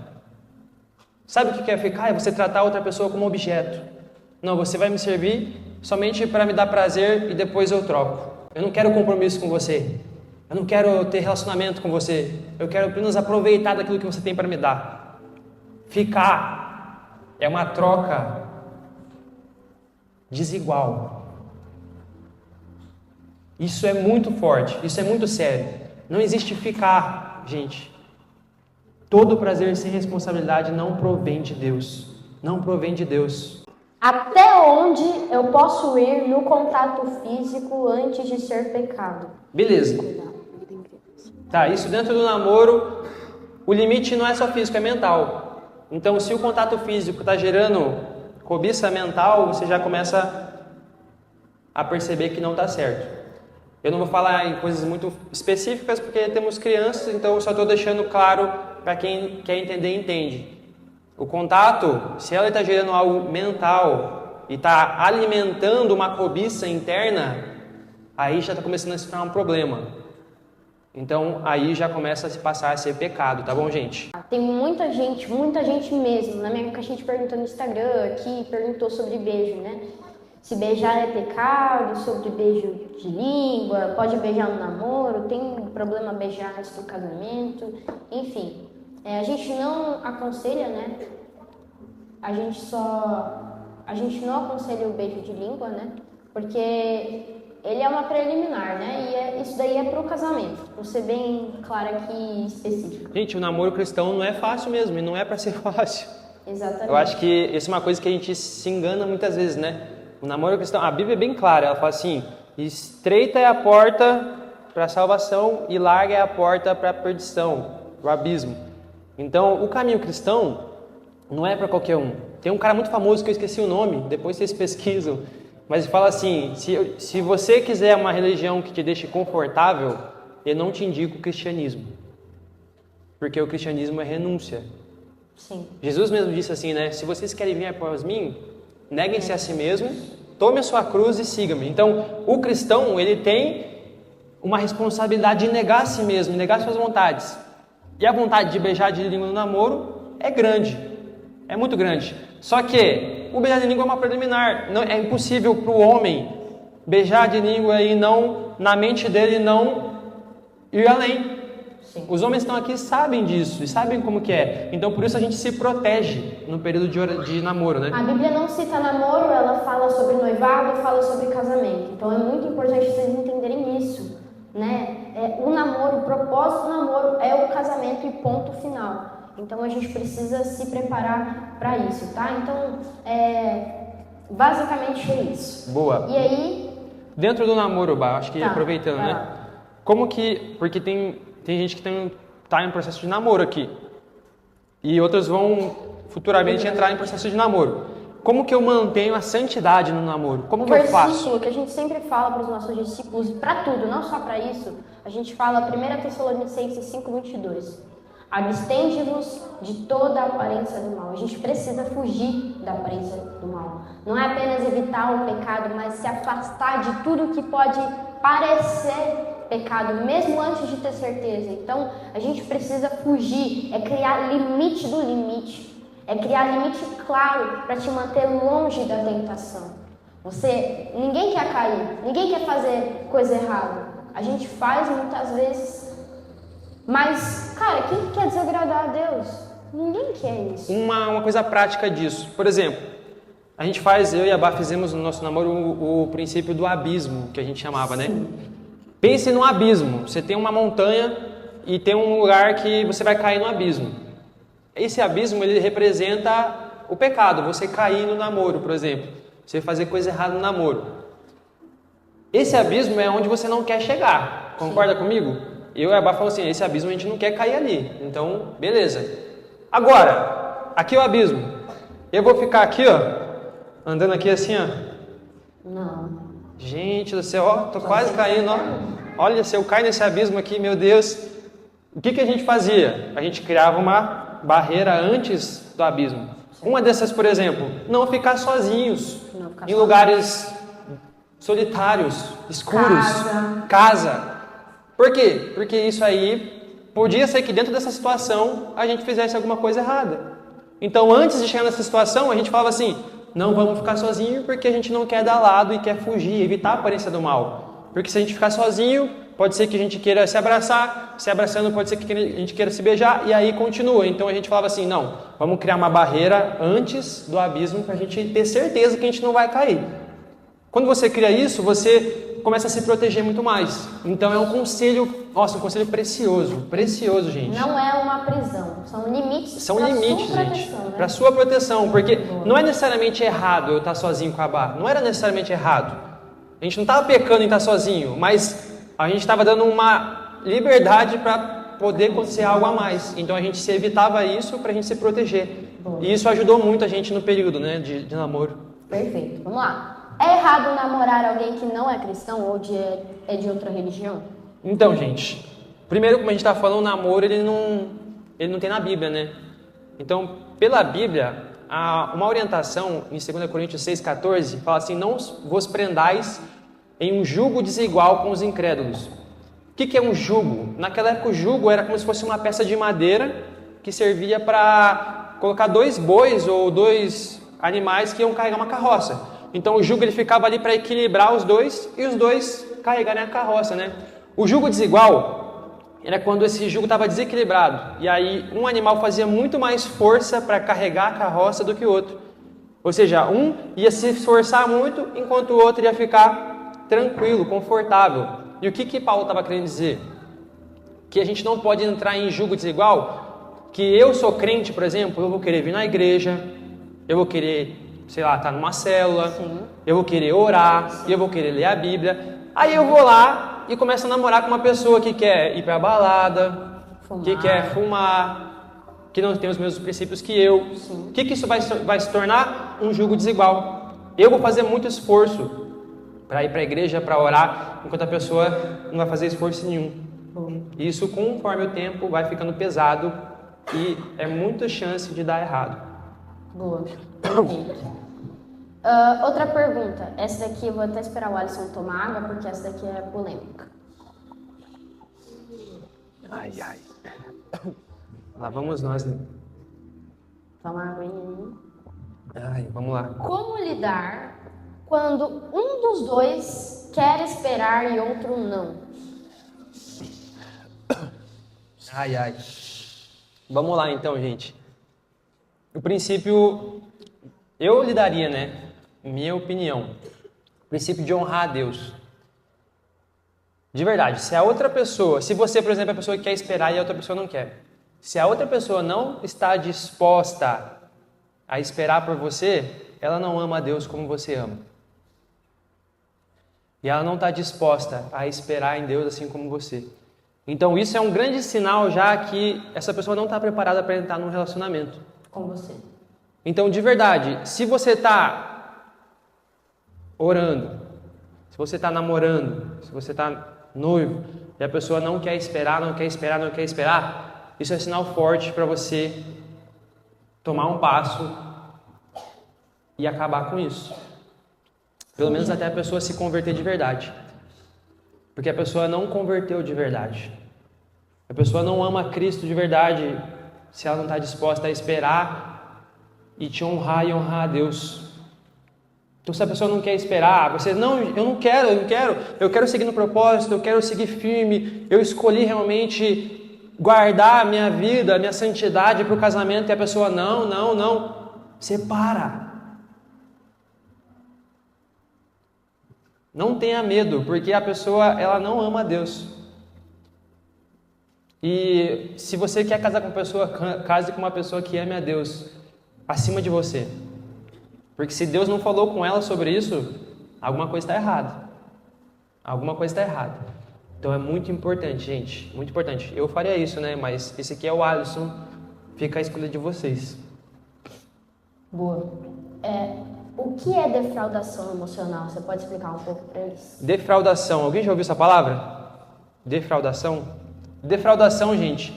Sabe o que é ficar? É você tratar a outra pessoa como objeto. Não, você vai me servir somente para me dar prazer e depois eu troco. Eu não quero compromisso com você. Eu não quero ter relacionamento com você. Eu quero apenas aproveitar daquilo que você tem para me dar. Ficar é uma troca desigual. Isso é muito forte, isso é muito sério. Não existe ficar, gente. Todo prazer sem responsabilidade não provém de Deus. Não provém de Deus. Até onde eu posso ir no contato físico antes de ser pecado? Beleza. Tá, isso dentro do namoro, o limite não é só físico, é mental. Então, se o contato físico está gerando cobiça mental, você já começa a perceber que não está certo. Eu não vou falar em coisas muito específicas, porque temos crianças, então eu só estou deixando claro para quem quer entender, entende. O contato, se ela está gerando algo mental e está alimentando uma cobiça interna, aí já está começando a se tornar um problema. Então, aí já começa a se passar a ser pecado, tá bom, gente? Tem muita gente mesmo, na minha caixinha de pergunta no Instagram, aqui, perguntou sobre beijo, né? Se beijar é pecado, sobre beijo de língua, pode beijar no namoro, tem problema beijar antes do casamento, enfim. A gente não aconselha, né? A gente não aconselha o beijo de língua, né? Porque ele é uma preliminar, né? E isso daí é pro casamento. Vou ser bem clara aqui e específica. Gente, o namoro cristão não é fácil mesmo, e não é para ser fácil. Exatamente. Eu acho que isso é uma coisa que a gente se engana muitas vezes, né? O namoro cristão, a Bíblia é bem clara, ela fala assim, estreita é a porta para a salvação e larga é a porta para a perdição, para o abismo. Então, o caminho cristão não é para qualquer um. Tem um cara muito famoso que eu esqueci o nome, depois vocês pesquisam, mas ele fala assim, se você quiser uma religião que te deixe confortável, eu não te indico o cristianismo, porque o cristianismo é renúncia. Sim. Jesus mesmo disse assim, né? Se vocês querem vir após mim, neguem-se a si mesmo, tome a sua cruz e siga-me. Então, o cristão, ele tem uma responsabilidade de negar a si mesmo, negar suas vontades. E a vontade de beijar de língua no namoro é grande, é muito grande. Só que o beijar de língua é uma preliminar. Não, é impossível para o homem beijar de língua e não, na mente dele, não ir além. Sim. Os homens estão aqui sabem disso e sabem como que é. Então, por isso a gente se protege no período de namoro, né? A Bíblia não cita namoro, ela fala sobre noivado, fala sobre casamento. Então, é muito importante vocês entenderem isso, né? O namoro, o propósito do namoro é o casamento e ponto final. Então, a gente precisa se preparar para isso, tá? Então, basicamente é isso. Boa. E aí... Dentro do namoro, acho que Tá, aproveitando, vai né? lá. Como que... Porque tem gente que tá em processo de namoro aqui. E outras vão futuramente entrar em processo de namoro. Como que eu mantenho a santidade no namoro? Como que eu faço? O versículo que a gente sempre fala para os nossos discípulos, para tudo, não só para isso, a gente fala 1 Tessalonicenses 5:22. Abstende-vos de toda a aparência do mal. A gente precisa fugir da aparência do mal. Não é apenas evitar o pecado, mas se afastar de tudo que pode parecer pecado, mesmo antes de ter certeza. Então, a gente precisa fugir, é criar limite do limite. É criar limite claro para te manter longe da tentação. Ninguém quer cair, ninguém quer fazer coisa errada. A gente faz muitas vezes, mas, cara, quem quer desagradar a Deus? Ninguém quer isso. Uma coisa prática disso. Por exemplo, eu e a Bá fizemos no nosso namoro o princípio do abismo, que a gente chamava, né? Pense num abismo. Você tem uma montanha e tem um lugar que você vai cair no abismo. Esse abismo, ele representa o pecado. Você cair no namoro, por exemplo. Você fazer coisa errada no namoro. Esse abismo é onde você não quer chegar. Concorda comigo? Eu e a Bá falamos assim, esse abismo a gente não quer cair ali. Então, beleza. Agora, aqui é o abismo. Eu vou ficar aqui, ó, andando aqui assim, ó. Não. Gente do céu, ó, tô quase caindo, ó. Olha, se eu cair nesse abismo aqui, meu Deus. O que a gente fazia? A gente criava uma barreira antes do abismo. Uma dessas, por exemplo, não ficar sozinhos em lugares solitários, escuros, casa. Por quê? Porque isso aí podia ser que dentro dessa situação a gente fizesse alguma coisa errada. Então, antes de chegar nessa situação, a gente falava assim, não vamos ficar sozinhos porque a gente não quer dar lado e quer fugir, evitar a aparência do mal. Porque se a gente ficar sozinho, pode ser que a gente queira se abraçar, se abraçando pode ser que a gente queira se beijar e aí continua. Então a gente falava assim, não, vamos criar uma barreira antes do abismo para a gente ter certeza que a gente não vai cair. Quando você cria isso, você começa a se proteger muito mais. Então é um conselho, nossa, um conselho precioso, gente. Não é uma prisão, são limites. São limites, gente, para sua proteção, porque não é necessariamente errado eu estar sozinho com a Bá, não era necessariamente errado. A gente não estava pecando em estar sozinho, mas a gente estava dando uma liberdade para poder acontecer algo a mais. Então a gente se evitava isso para a gente se proteger. E isso ajudou muito a gente no período, né, de namoro. Perfeito, vamos lá. É errado namorar alguém que não é cristão ou é de outra religião? Então, gente, primeiro, como a gente está falando, o namoro ele não tem na Bíblia, né? Então, pela Bíblia, uma orientação em 2 Coríntios 6,14 fala assim: não vos prendais em um jugo desigual com os incrédulos. O que é um jugo? Naquela época o jugo era como se fosse uma peça de madeira que servia para colocar 2 bois ou 2 animais que iam carregar uma carroça. Então o jugo ele ficava ali para equilibrar os dois e os dois carregarem a carroça, né? O jugo desigual era quando esse jugo estava desequilibrado e aí um animal fazia muito mais força para carregar a carroça do que o outro. Ou seja, um ia se esforçar muito enquanto o outro ia ficar tranquilo, confortável. E o que Paulo estava querendo dizer? Que a gente não pode entrar em jugo desigual, que eu sou crente, por exemplo, eu vou querer vir na igreja, eu vou querer, sei lá, estar numa célula, sim, eu vou querer orar, sim, eu vou querer ler a Bíblia. Aí eu vou lá e começo a namorar com uma pessoa que quer ir para a balada, que quer fumar, que não tem os mesmos princípios que eu. O que isso vai se tornar? Um jugo desigual. Eu vou fazer muito esforço para ir para a igreja, para orar, enquanto a pessoa não vai fazer esforço nenhum. Isso, conforme o tempo, vai ficando pesado e é muita chance de dar errado. Boa. Outra pergunta. Essa daqui eu vou até esperar o Alisson tomar água, porque essa daqui é polêmica. Ai. Lá vamos nós, né? Toma água aí. Ai, vamos lá. Como lidar quando um dos dois quer esperar e outro não? Ai. Vamos lá então, gente. O princípio, eu lidaria, né? Minha opinião. O princípio de honrar a Deus. De verdade, se a outra pessoa, se você, por exemplo, é a pessoa que quer esperar e a outra pessoa não quer. Se a outra pessoa não está disposta a esperar por você, ela não ama a Deus como você ama. E ela não está disposta a esperar em Deus assim como você. Então isso é um grande sinal já que essa pessoa não está preparada para entrar num relacionamento com você. Então, de verdade, se você está orando, se você está namorando, se você está noivo, e a pessoa não quer esperar, isso é sinal forte para você tomar um passo e acabar com isso. Pelo menos até a pessoa se converter de verdade. Porque a pessoa não converteu de verdade. A pessoa não ama Cristo de verdade se ela não está disposta a esperar e te honrar e honrar a Deus. Então, se a pessoa não quer esperar, você, não, eu quero seguir no propósito, eu quero seguir firme, eu escolhi realmente guardar a minha vida, a minha santidade para o casamento, e a pessoa, não, separa. Não tenha medo, porque a pessoa, ela não ama a Deus. E se você quer casar com uma pessoa, case com uma pessoa que ame a Deus acima de você. Porque se Deus não falou com ela sobre isso, alguma coisa está errada. Alguma coisa está errada. Então é muito importante, gente. Muito importante. Eu faria isso, né? Mas esse aqui é o Alisson. Fica a escolha de vocês. Boa. O que é defraudação emocional? Você pode explicar um pouco para eles? Defraudação. Alguém já ouviu essa palavra? Defraudação? Defraudação, gente,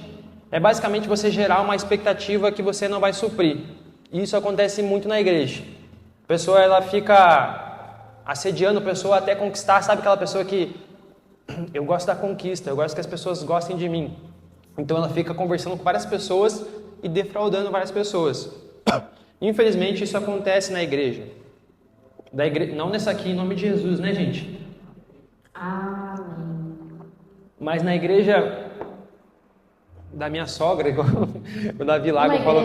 é basicamente você gerar uma expectativa que você não vai suprir. E isso acontece muito na igreja. A pessoa, ela fica assediando a pessoa até conquistar. Sabe aquela pessoa que eu gosto da conquista, eu gosto que as pessoas gostem de mim. Então ela fica conversando com várias pessoas e defraudando várias pessoas. Infelizmente isso acontece na igreja. Não nessa aqui, em nome de Jesus, né, gente? Amém. Mas na igreja da minha sogra, igual o Davi Lago falou,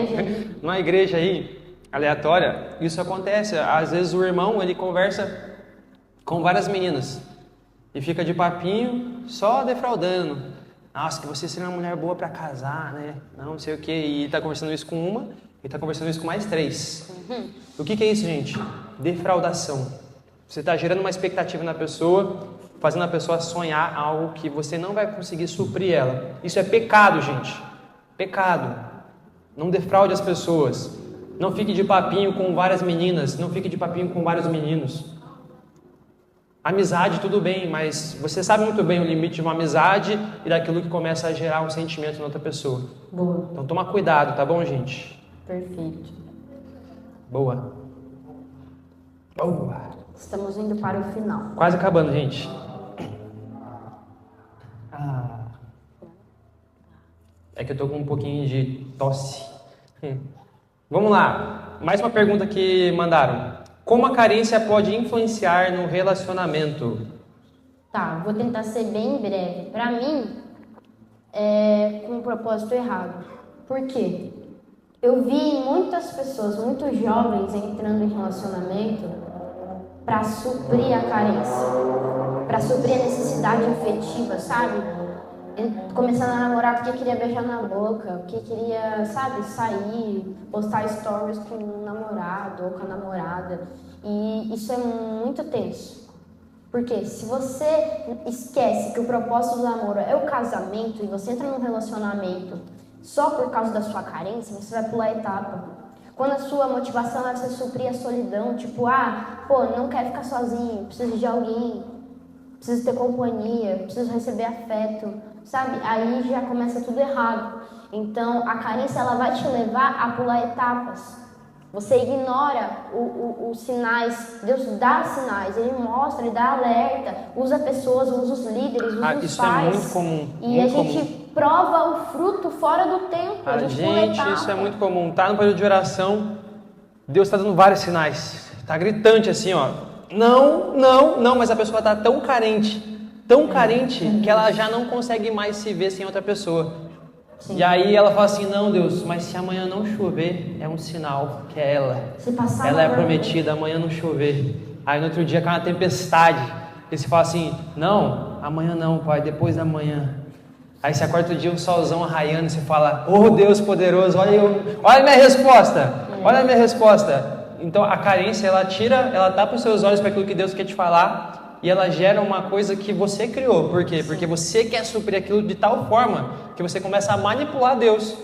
numa igreja aí, aleatória, isso acontece. Às vezes o irmão, ele conversa com várias meninas e fica de papinho, só defraudando. Nossa, que você seria uma mulher boa para casar, né? Não sei o quê. E ele tá conversando isso com uma, e tá conversando isso com mais 3. O que é isso, gente? Defraudação. Você está gerando uma expectativa na pessoa, fazendo a pessoa sonhar algo que você não vai conseguir suprir ela. Isso é pecado, gente. Pecado. Não defraude as pessoas. Não fique de papinho com várias meninas. Não fique de papinho com vários meninos. Amizade, tudo bem, mas você sabe muito bem o limite de uma amizade e daquilo que começa a gerar um sentimento na outra pessoa. Boa. Então toma cuidado, tá bom, gente? Perfeito. Boa. Boa. Estamos indo para o final. Quase acabando, gente. É que eu tô com um pouquinho de tosse. Vamos lá. Mais uma pergunta que mandaram. Como a carência pode influenciar no relacionamento? Tá, vou tentar ser bem breve. Pra mim, é com um propósito errado. Por quê? Eu vi muitas pessoas, muitos jovens entrando em relacionamento para suprir a carência, para suprir a necessidade afetiva, sabe? Começando a namorar porque queria beijar na boca, porque queria, sabe, sair, postar stories com o namorado ou com a namorada. E isso é muito tenso. Porque se você esquece que o propósito do namoro é o casamento e você entra num relacionamento só por causa da sua carência, você vai pular a etapa. Quando a sua motivação é você suprir a solidão, tipo, não quero ficar sozinho, preciso de alguém, preciso ter companhia, preciso receber afeto, sabe? Aí já começa tudo errado. Então, a carência, ela vai te levar a pular etapas. Você ignora os sinais, Deus dá sinais, Ele mostra, Ele dá alerta, usa pessoas, usa os líderes, usa os isso pais. É muito comum. E muito a gente comum. prova o fruto fora do tempo. A gente pula etapa. Isso é muito comum. Tá no período de oração, Deus está dando vários sinais. Tá gritante assim, ó. Não, mas a pessoa tá tão carente que ela já não consegue mais se ver sem outra pessoa. Sim. E aí ela fala assim, não, Deus, mas se amanhã não chover, é um sinal que é ela. Ela é prometida, amanhã não chover. Aí no outro dia cai uma tempestade. E você fala assim, não, amanhã não, pai, depois da manhã. Aí você acorda outro dia, um solzão arraiando, e você fala, oh Deus poderoso, olha a minha resposta, olha a minha resposta. Então a carência, ela tapa os seus olhos para aquilo que Deus quer te falar. E ela gera uma coisa que você criou. Por quê? Porque você quer suprir aquilo de tal forma que você começa a manipular Deus.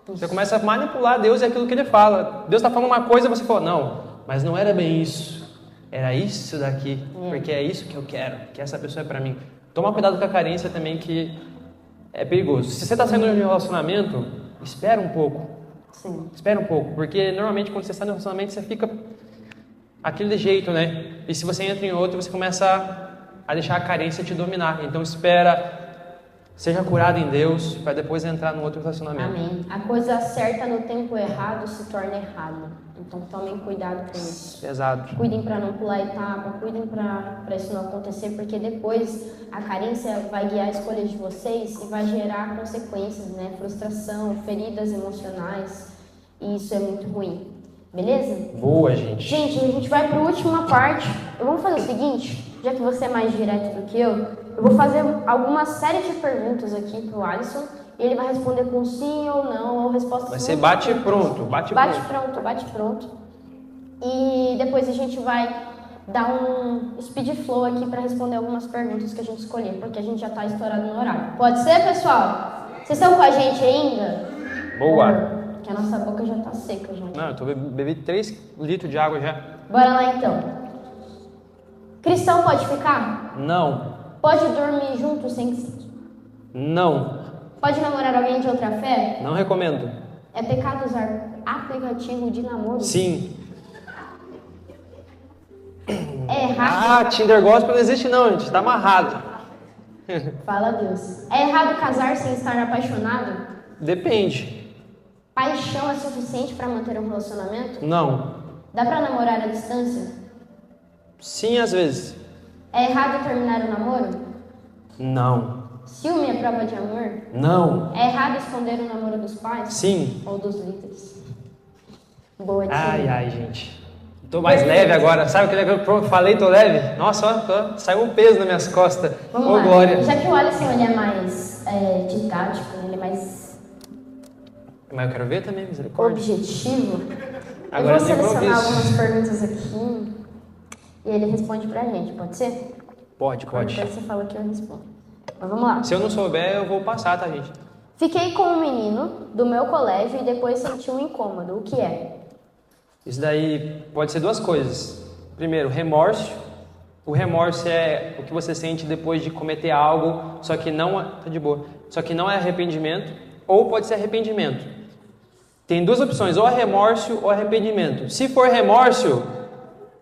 Você começa a manipular Deus e aquilo que Ele fala. Deus está falando uma coisa e você fala, não, mas não era bem isso. Era isso daqui, porque é isso que eu quero, que essa pessoa é para mim. Toma cuidado com a carência também, que é perigoso. Se você está saindo de um relacionamento, espera um pouco. Sim. Espera um pouco, porque normalmente quando você está no relacionamento, você fica aquele jeito, né? E se você entra em outro, você começa a deixar a carência te dominar. Então espera, seja curado em Deus, para depois entrar no outro relacionamento. Amém. A coisa certa no tempo errado se torna errada. Então tomem cuidado com isso. Pesado. Cuidem para não pular etapa, cuidem para isso não acontecer, porque depois a carência vai guiar escolhas de vocês e vai gerar consequências, né? Frustração, feridas emocionais, e isso é muito ruim. Beleza? Boa, gente. Gente, a gente vai para a última parte. Vamos fazer o seguinte, já que você é mais direto do que eu vou fazer alguma série de perguntas aqui pro Alisson e ele vai responder com sim ou não, ou respostas. Vai ser bate pronto. Bate pronto. E depois a gente vai dar um speed flow aqui para responder algumas perguntas que a gente escolher, porque a gente já está estourado no horário. Pode ser, pessoal? Vocês estão com a gente ainda? Boa. Que a nossa boca já tá seca já. Não, eu bebi 3 litros de água já. Bora lá então. Cristão pode ficar? Não. Pode dormir junto sem sexo? Não. Pode namorar alguém de outra fé? Não recomendo. É pecado usar aplicativo de namoro? Sim. É errado? Tinder Gospel não existe não, gente. Tá amarrado. Fala Deus. É errado casar sem estar apaixonado? Depende. Paixão é suficiente para manter um relacionamento? Não. Dá para namorar à distância? Sim, às vezes. É errado terminar o namoro? Não. Ciúme é prova de amor? Não. É errado esconder o namoro dos pais? Sim. Ou dos líderes? Boa, tia. Ai, gente. Tô mais leve agora. Sabe o que eu falei, tô leve? Nossa, ó, saiu um peso nas minhas costas. Vamos Ô, lá. glória. Já que o Alisson ele é mais didático, ele é mais Mas eu quero ver também, misericórdia. objetivo, Agora eu vou selecionar improviso. algumas perguntas aqui e ele responde pra gente, pode ser? Pode. Depois você fala que eu respondo. Mas vamos lá. Se eu não souber, eu vou passar, tá, gente? Fiquei com um menino do meu colégio e depois senti um incômodo. O que é? Isso daí pode ser 2 coisas. Primeiro, remorso. O remorso é o que você sente depois de cometer algo, só que não é arrependimento, ou pode ser arrependimento. Tem duas opções, ou remorso ou arrependimento. Se for remorso,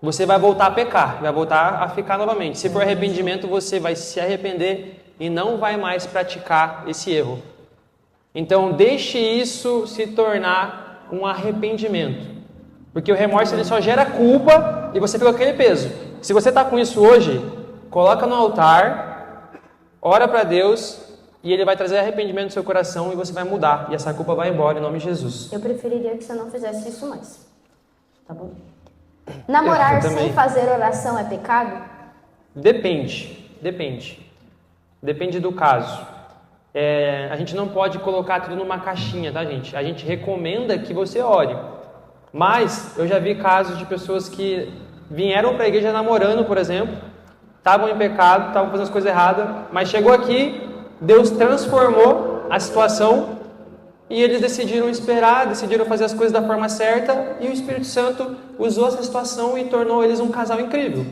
você vai voltar a pecar, vai voltar a ficar novamente. Se for arrependimento, você vai se arrepender e não vai mais praticar esse erro. Então, deixe isso se tornar um arrependimento. Porque o remorso ele só gera culpa e você fica com aquele peso. Se você está com isso hoje, coloca no altar, ora para Deus e Ele vai trazer arrependimento no seu coração e você vai mudar. E essa culpa vai embora em nome de Jesus. Eu preferiria que você não fizesse isso mais. Tá bom? Namorar sem fazer oração é pecado? Depende. Depende do caso. A gente não pode colocar tudo numa caixinha, tá, gente? A gente recomenda que você ore. Mas eu já vi casos de pessoas que vieram para a igreja namorando, por exemplo, estavam em pecado, estavam fazendo as coisas erradas, mas chegou aqui, Deus transformou a situação e eles decidiram esperar, decidiram fazer as coisas da forma certa e o Espírito Santo usou essa situação e tornou eles um casal incrível.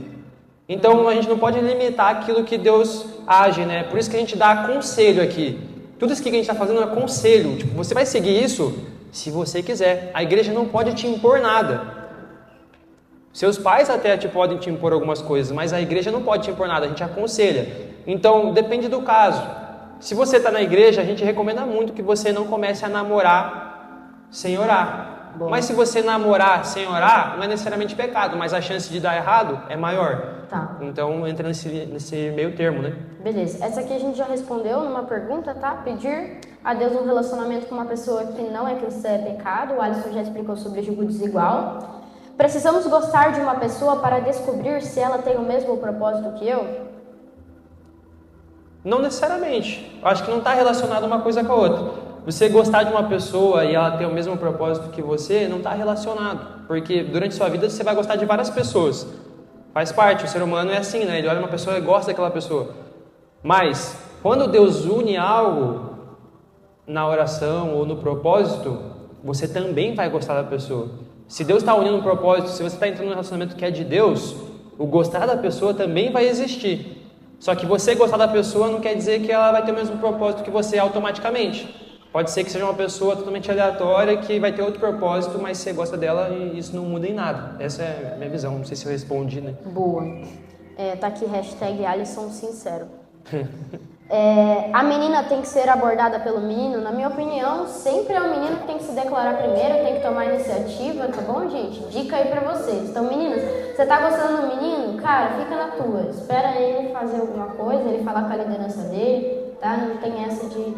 Então a gente não pode limitar aquilo que Deus age, né? Por isso que a gente dá conselho aqui. Tudo isso que a gente está fazendo é conselho. Tipo, você vai seguir isso se você quiser. A igreja não pode te impor nada. Seus pais até podem te impor algumas coisas, mas a igreja não pode te impor nada, a gente aconselha. Então, depende do caso. Se você está na igreja, a gente recomenda muito que você não comece a namorar sem orar. Bom. Mas se você namorar sem orar, não é necessariamente pecado, mas a chance de dar errado é maior. Tá. Então, entra nesse meio termo, né? Beleza. Essa aqui a gente já respondeu numa pergunta, tá? Pedir a Deus um relacionamento com uma pessoa que não é cristã é pecado. O Alisson já explicou sobre julgo desigual. Precisamos gostar de uma pessoa para descobrir se ela tem o mesmo propósito que eu? Não necessariamente. Eu acho que não está relacionado uma coisa com a outra. Você gostar de uma pessoa e ela ter o mesmo propósito que você, não está relacionado. Porque durante sua vida você vai gostar de várias pessoas. Faz parte, o ser humano é assim, né? Ele olha uma pessoa e gosta daquela pessoa. Mas, quando Deus une algo na oração ou no propósito, você também vai gostar da pessoa. Se Deus está unindo um propósito, se você está entrando num relacionamento que é de Deus, o gostar da pessoa também vai existir. Só que você gostar da pessoa não quer dizer que ela vai ter o mesmo propósito que você automaticamente. Pode ser que seja uma pessoa totalmente aleatória que vai ter outro propósito, mas você gosta dela e isso não muda em nada. Essa é a minha visão, não sei se eu respondi, né? Boa. Tá aqui, #Alisson Sincero. A menina tem que ser abordada pelo menino? Na minha opinião, sempre é o menino que tem que se declarar primeiro, tem que tomar a iniciativa, tá bom, gente? Dica aí pra vocês. Então, meninas, você tá gostando do menino? Cara, fica na tua. Espera ele fazer alguma coisa, ele falar com a liderança dele, tá? Não tem essa de...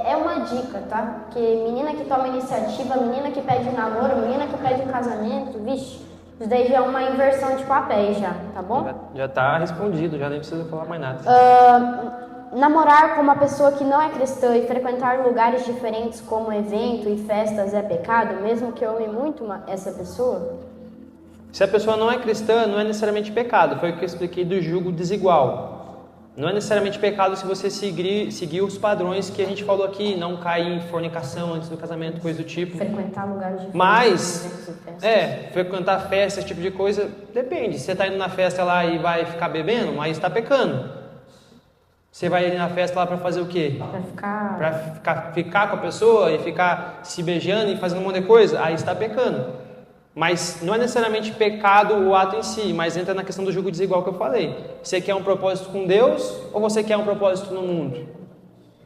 É uma dica, tá? Porque menina que toma iniciativa, menina que pede namoro, menina que pede um casamento, vixe, isso daí já é uma inversão de papéis já, tá bom? Já tá respondido, já nem precisa falar mais nada. Namorar com uma pessoa que não é cristã e frequentar lugares diferentes como evento e festas é pecado, mesmo que eu ame muito essa pessoa? Se a pessoa não é cristã, não é necessariamente pecado. Foi o que eu expliquei do julgo desigual. Não é necessariamente pecado se você seguir os padrões que a gente falou aqui, não cair em fornicação antes do casamento, coisa do tipo. Frequentar lugares diferentes. Mas, frequentar festas, esse tipo de coisa, depende. Se você está indo na festa lá e vai ficar bebendo, aí está pecando. Você vai ir na festa lá para fazer o quê? Para ficar com a pessoa e ficar se beijando e fazendo um monte de coisa? Aí está pecando. Mas não é necessariamente pecado o ato em si, mas entra na questão do julgo desigual que eu falei. Você quer um propósito com Deus ou você quer um propósito no mundo?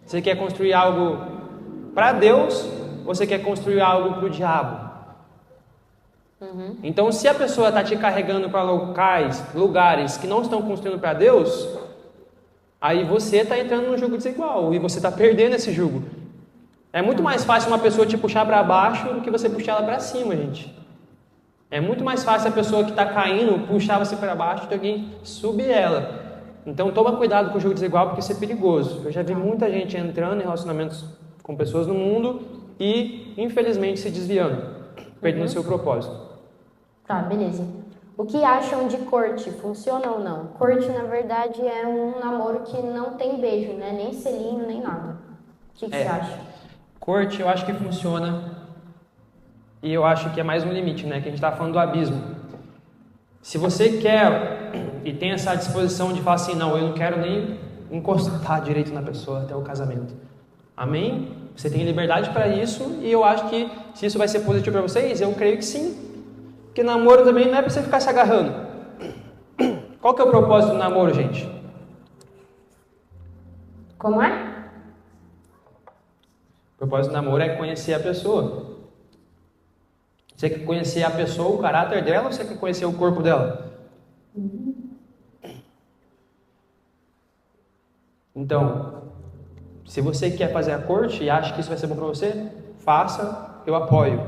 Você quer construir algo para Deus ou você quer construir algo para o diabo? Uhum. Então, se a pessoa está te carregando para lugares que não estão construindo para Deus, aí você está entrando no julgo desigual e você está perdendo esse julgo. É muito mais fácil uma pessoa te puxar para baixo do que você puxar ela para cima, gente. É muito mais fácil a pessoa que está caindo puxar você para baixo do que alguém subir ela. Então toma cuidado com o julgo desigual porque isso é perigoso. Eu já vi muita gente entrando em relacionamentos com pessoas no mundo e infelizmente se desviando, perdendo seu propósito. Tá, beleza. O que acham de corte? Funciona ou não? Corte, na verdade, é um namoro que não tem beijo, né? Nem selinho, nem nada. O que você acha? Corte, eu acho que funciona. E eu acho que é mais um limite, né? Que a gente está falando do abismo. Se você quer e tem essa disposição de falar assim, não, eu não quero nem encostar direito na pessoa até o casamento. Amém? Você tem liberdade para isso e eu acho que se isso vai ser positivo para vocês, eu creio que sim. Porque namoro também não é para você ficar se agarrando. Qual que é o propósito do namoro, gente? Como é? O propósito do namoro é conhecer a pessoa. Você quer conhecer a pessoa, o caráter dela, ou você quer conhecer o corpo dela? Então, se você quer fazer a corte e acha que isso vai ser bom para você, faça, eu apoio.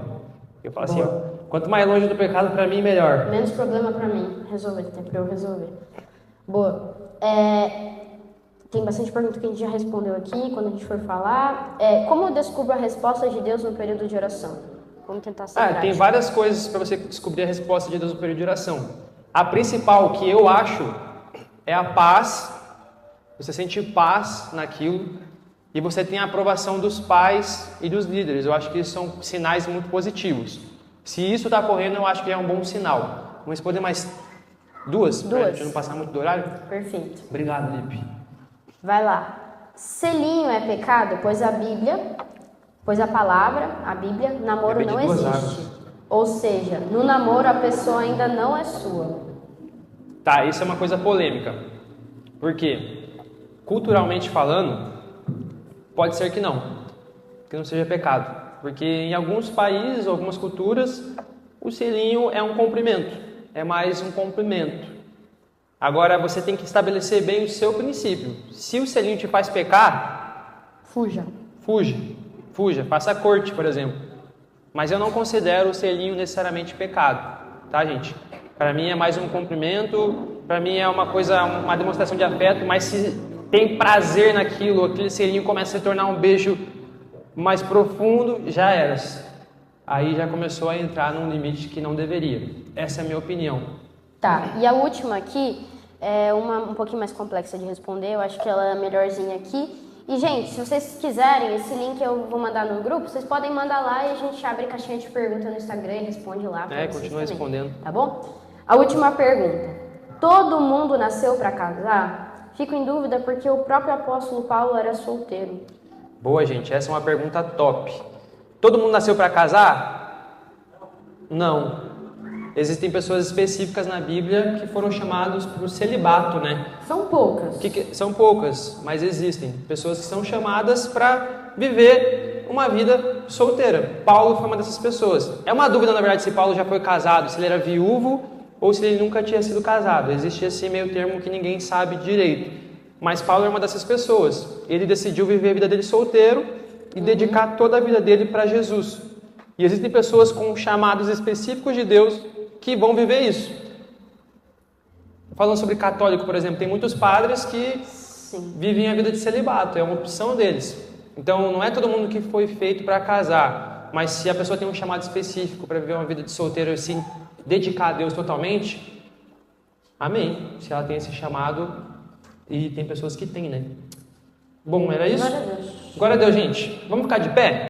Eu falo assim, ó, quanto mais longe do pecado, para mim, melhor. Menos problema pra mim resolver, tem pra eu resolver. Boa. Tem bastante pergunta que a gente já respondeu aqui, quando a gente for falar. Como eu descubro a resposta de Deus no período de oração? Vamos tentar ser prático. Tem várias coisas para você descobrir a resposta de Deus no período de oração. A principal que eu acho é a paz. Você sente paz naquilo e você tem a aprovação dos pais e dos líderes. Eu acho que isso são sinais muito positivos. Se isso está correndo, eu acho que é um bom sinal. Vamos responder mais duas? Para a gente não passar muito do horário? Perfeito. Obrigado, Lipe. Vai lá. Selinho é pecado? Pois a palavra, a Bíblia, namoro não existe. Ou seja, no namoro a pessoa ainda não é sua. Tá, isso é uma coisa polêmica. Por quê? Culturalmente falando, pode ser que não seja pecado. Porque em alguns países, algumas culturas, o selinho é um cumprimento, é mais um cumprimento. Agora você tem que estabelecer bem o seu princípio. Se o selinho te faz pecar, fuja, faça a corte, por exemplo. Mas eu não considero o selinho necessariamente pecado, tá, gente? Para mim é mais um cumprimento, para mim é uma demonstração de afeto, mas se tem prazer naquilo, aquele selinho começa a se tornar um beijo mais profundo, já era. Aí já começou a entrar num limite que não deveria. Essa é a minha opinião. Tá, e a última aqui é um pouquinho mais complexa de responder, eu acho que ela é melhorzinha aqui. E, gente, se vocês quiserem, esse link eu vou mandar no grupo, vocês podem mandar lá e a gente abre caixinha de pergunta no Instagram e responde lá. Continua respondendo. Tá bom? A última pergunta. Todo mundo nasceu para casar? Fico em dúvida porque o próprio apóstolo Paulo era solteiro. Boa, gente, essa é uma pergunta top. Todo mundo nasceu para casar? Não. Existem pessoas específicas na Bíblia que foram chamadas para o celibato, né? São poucas. São poucas, mas existem. Pessoas que são chamadas para viver uma vida solteira. Paulo foi uma dessas pessoas. É uma dúvida, na verdade, se Paulo já foi casado, se ele era viúvo ou se ele nunca tinha sido casado. Existe esse meio termo que ninguém sabe direito. Mas Paulo é uma dessas pessoas. Ele decidiu viver a vida dele solteiro e dedicar toda a vida dele para Jesus. E existem pessoas com chamados específicos de Deus que vão viver isso. Falando sobre católico, por exemplo, tem muitos padres que vivem a vida de celibato, é uma opção deles. Então, não é todo mundo que foi feito para casar, mas se a pessoa tem um chamado específico para viver uma vida de solteiro e se dedicar a Deus totalmente, amém. Se ela tem esse chamado, e tem pessoas que têm, né? Bom, era isso? Glória a Deus. Glória a Deus, gente. Vamos ficar de pé?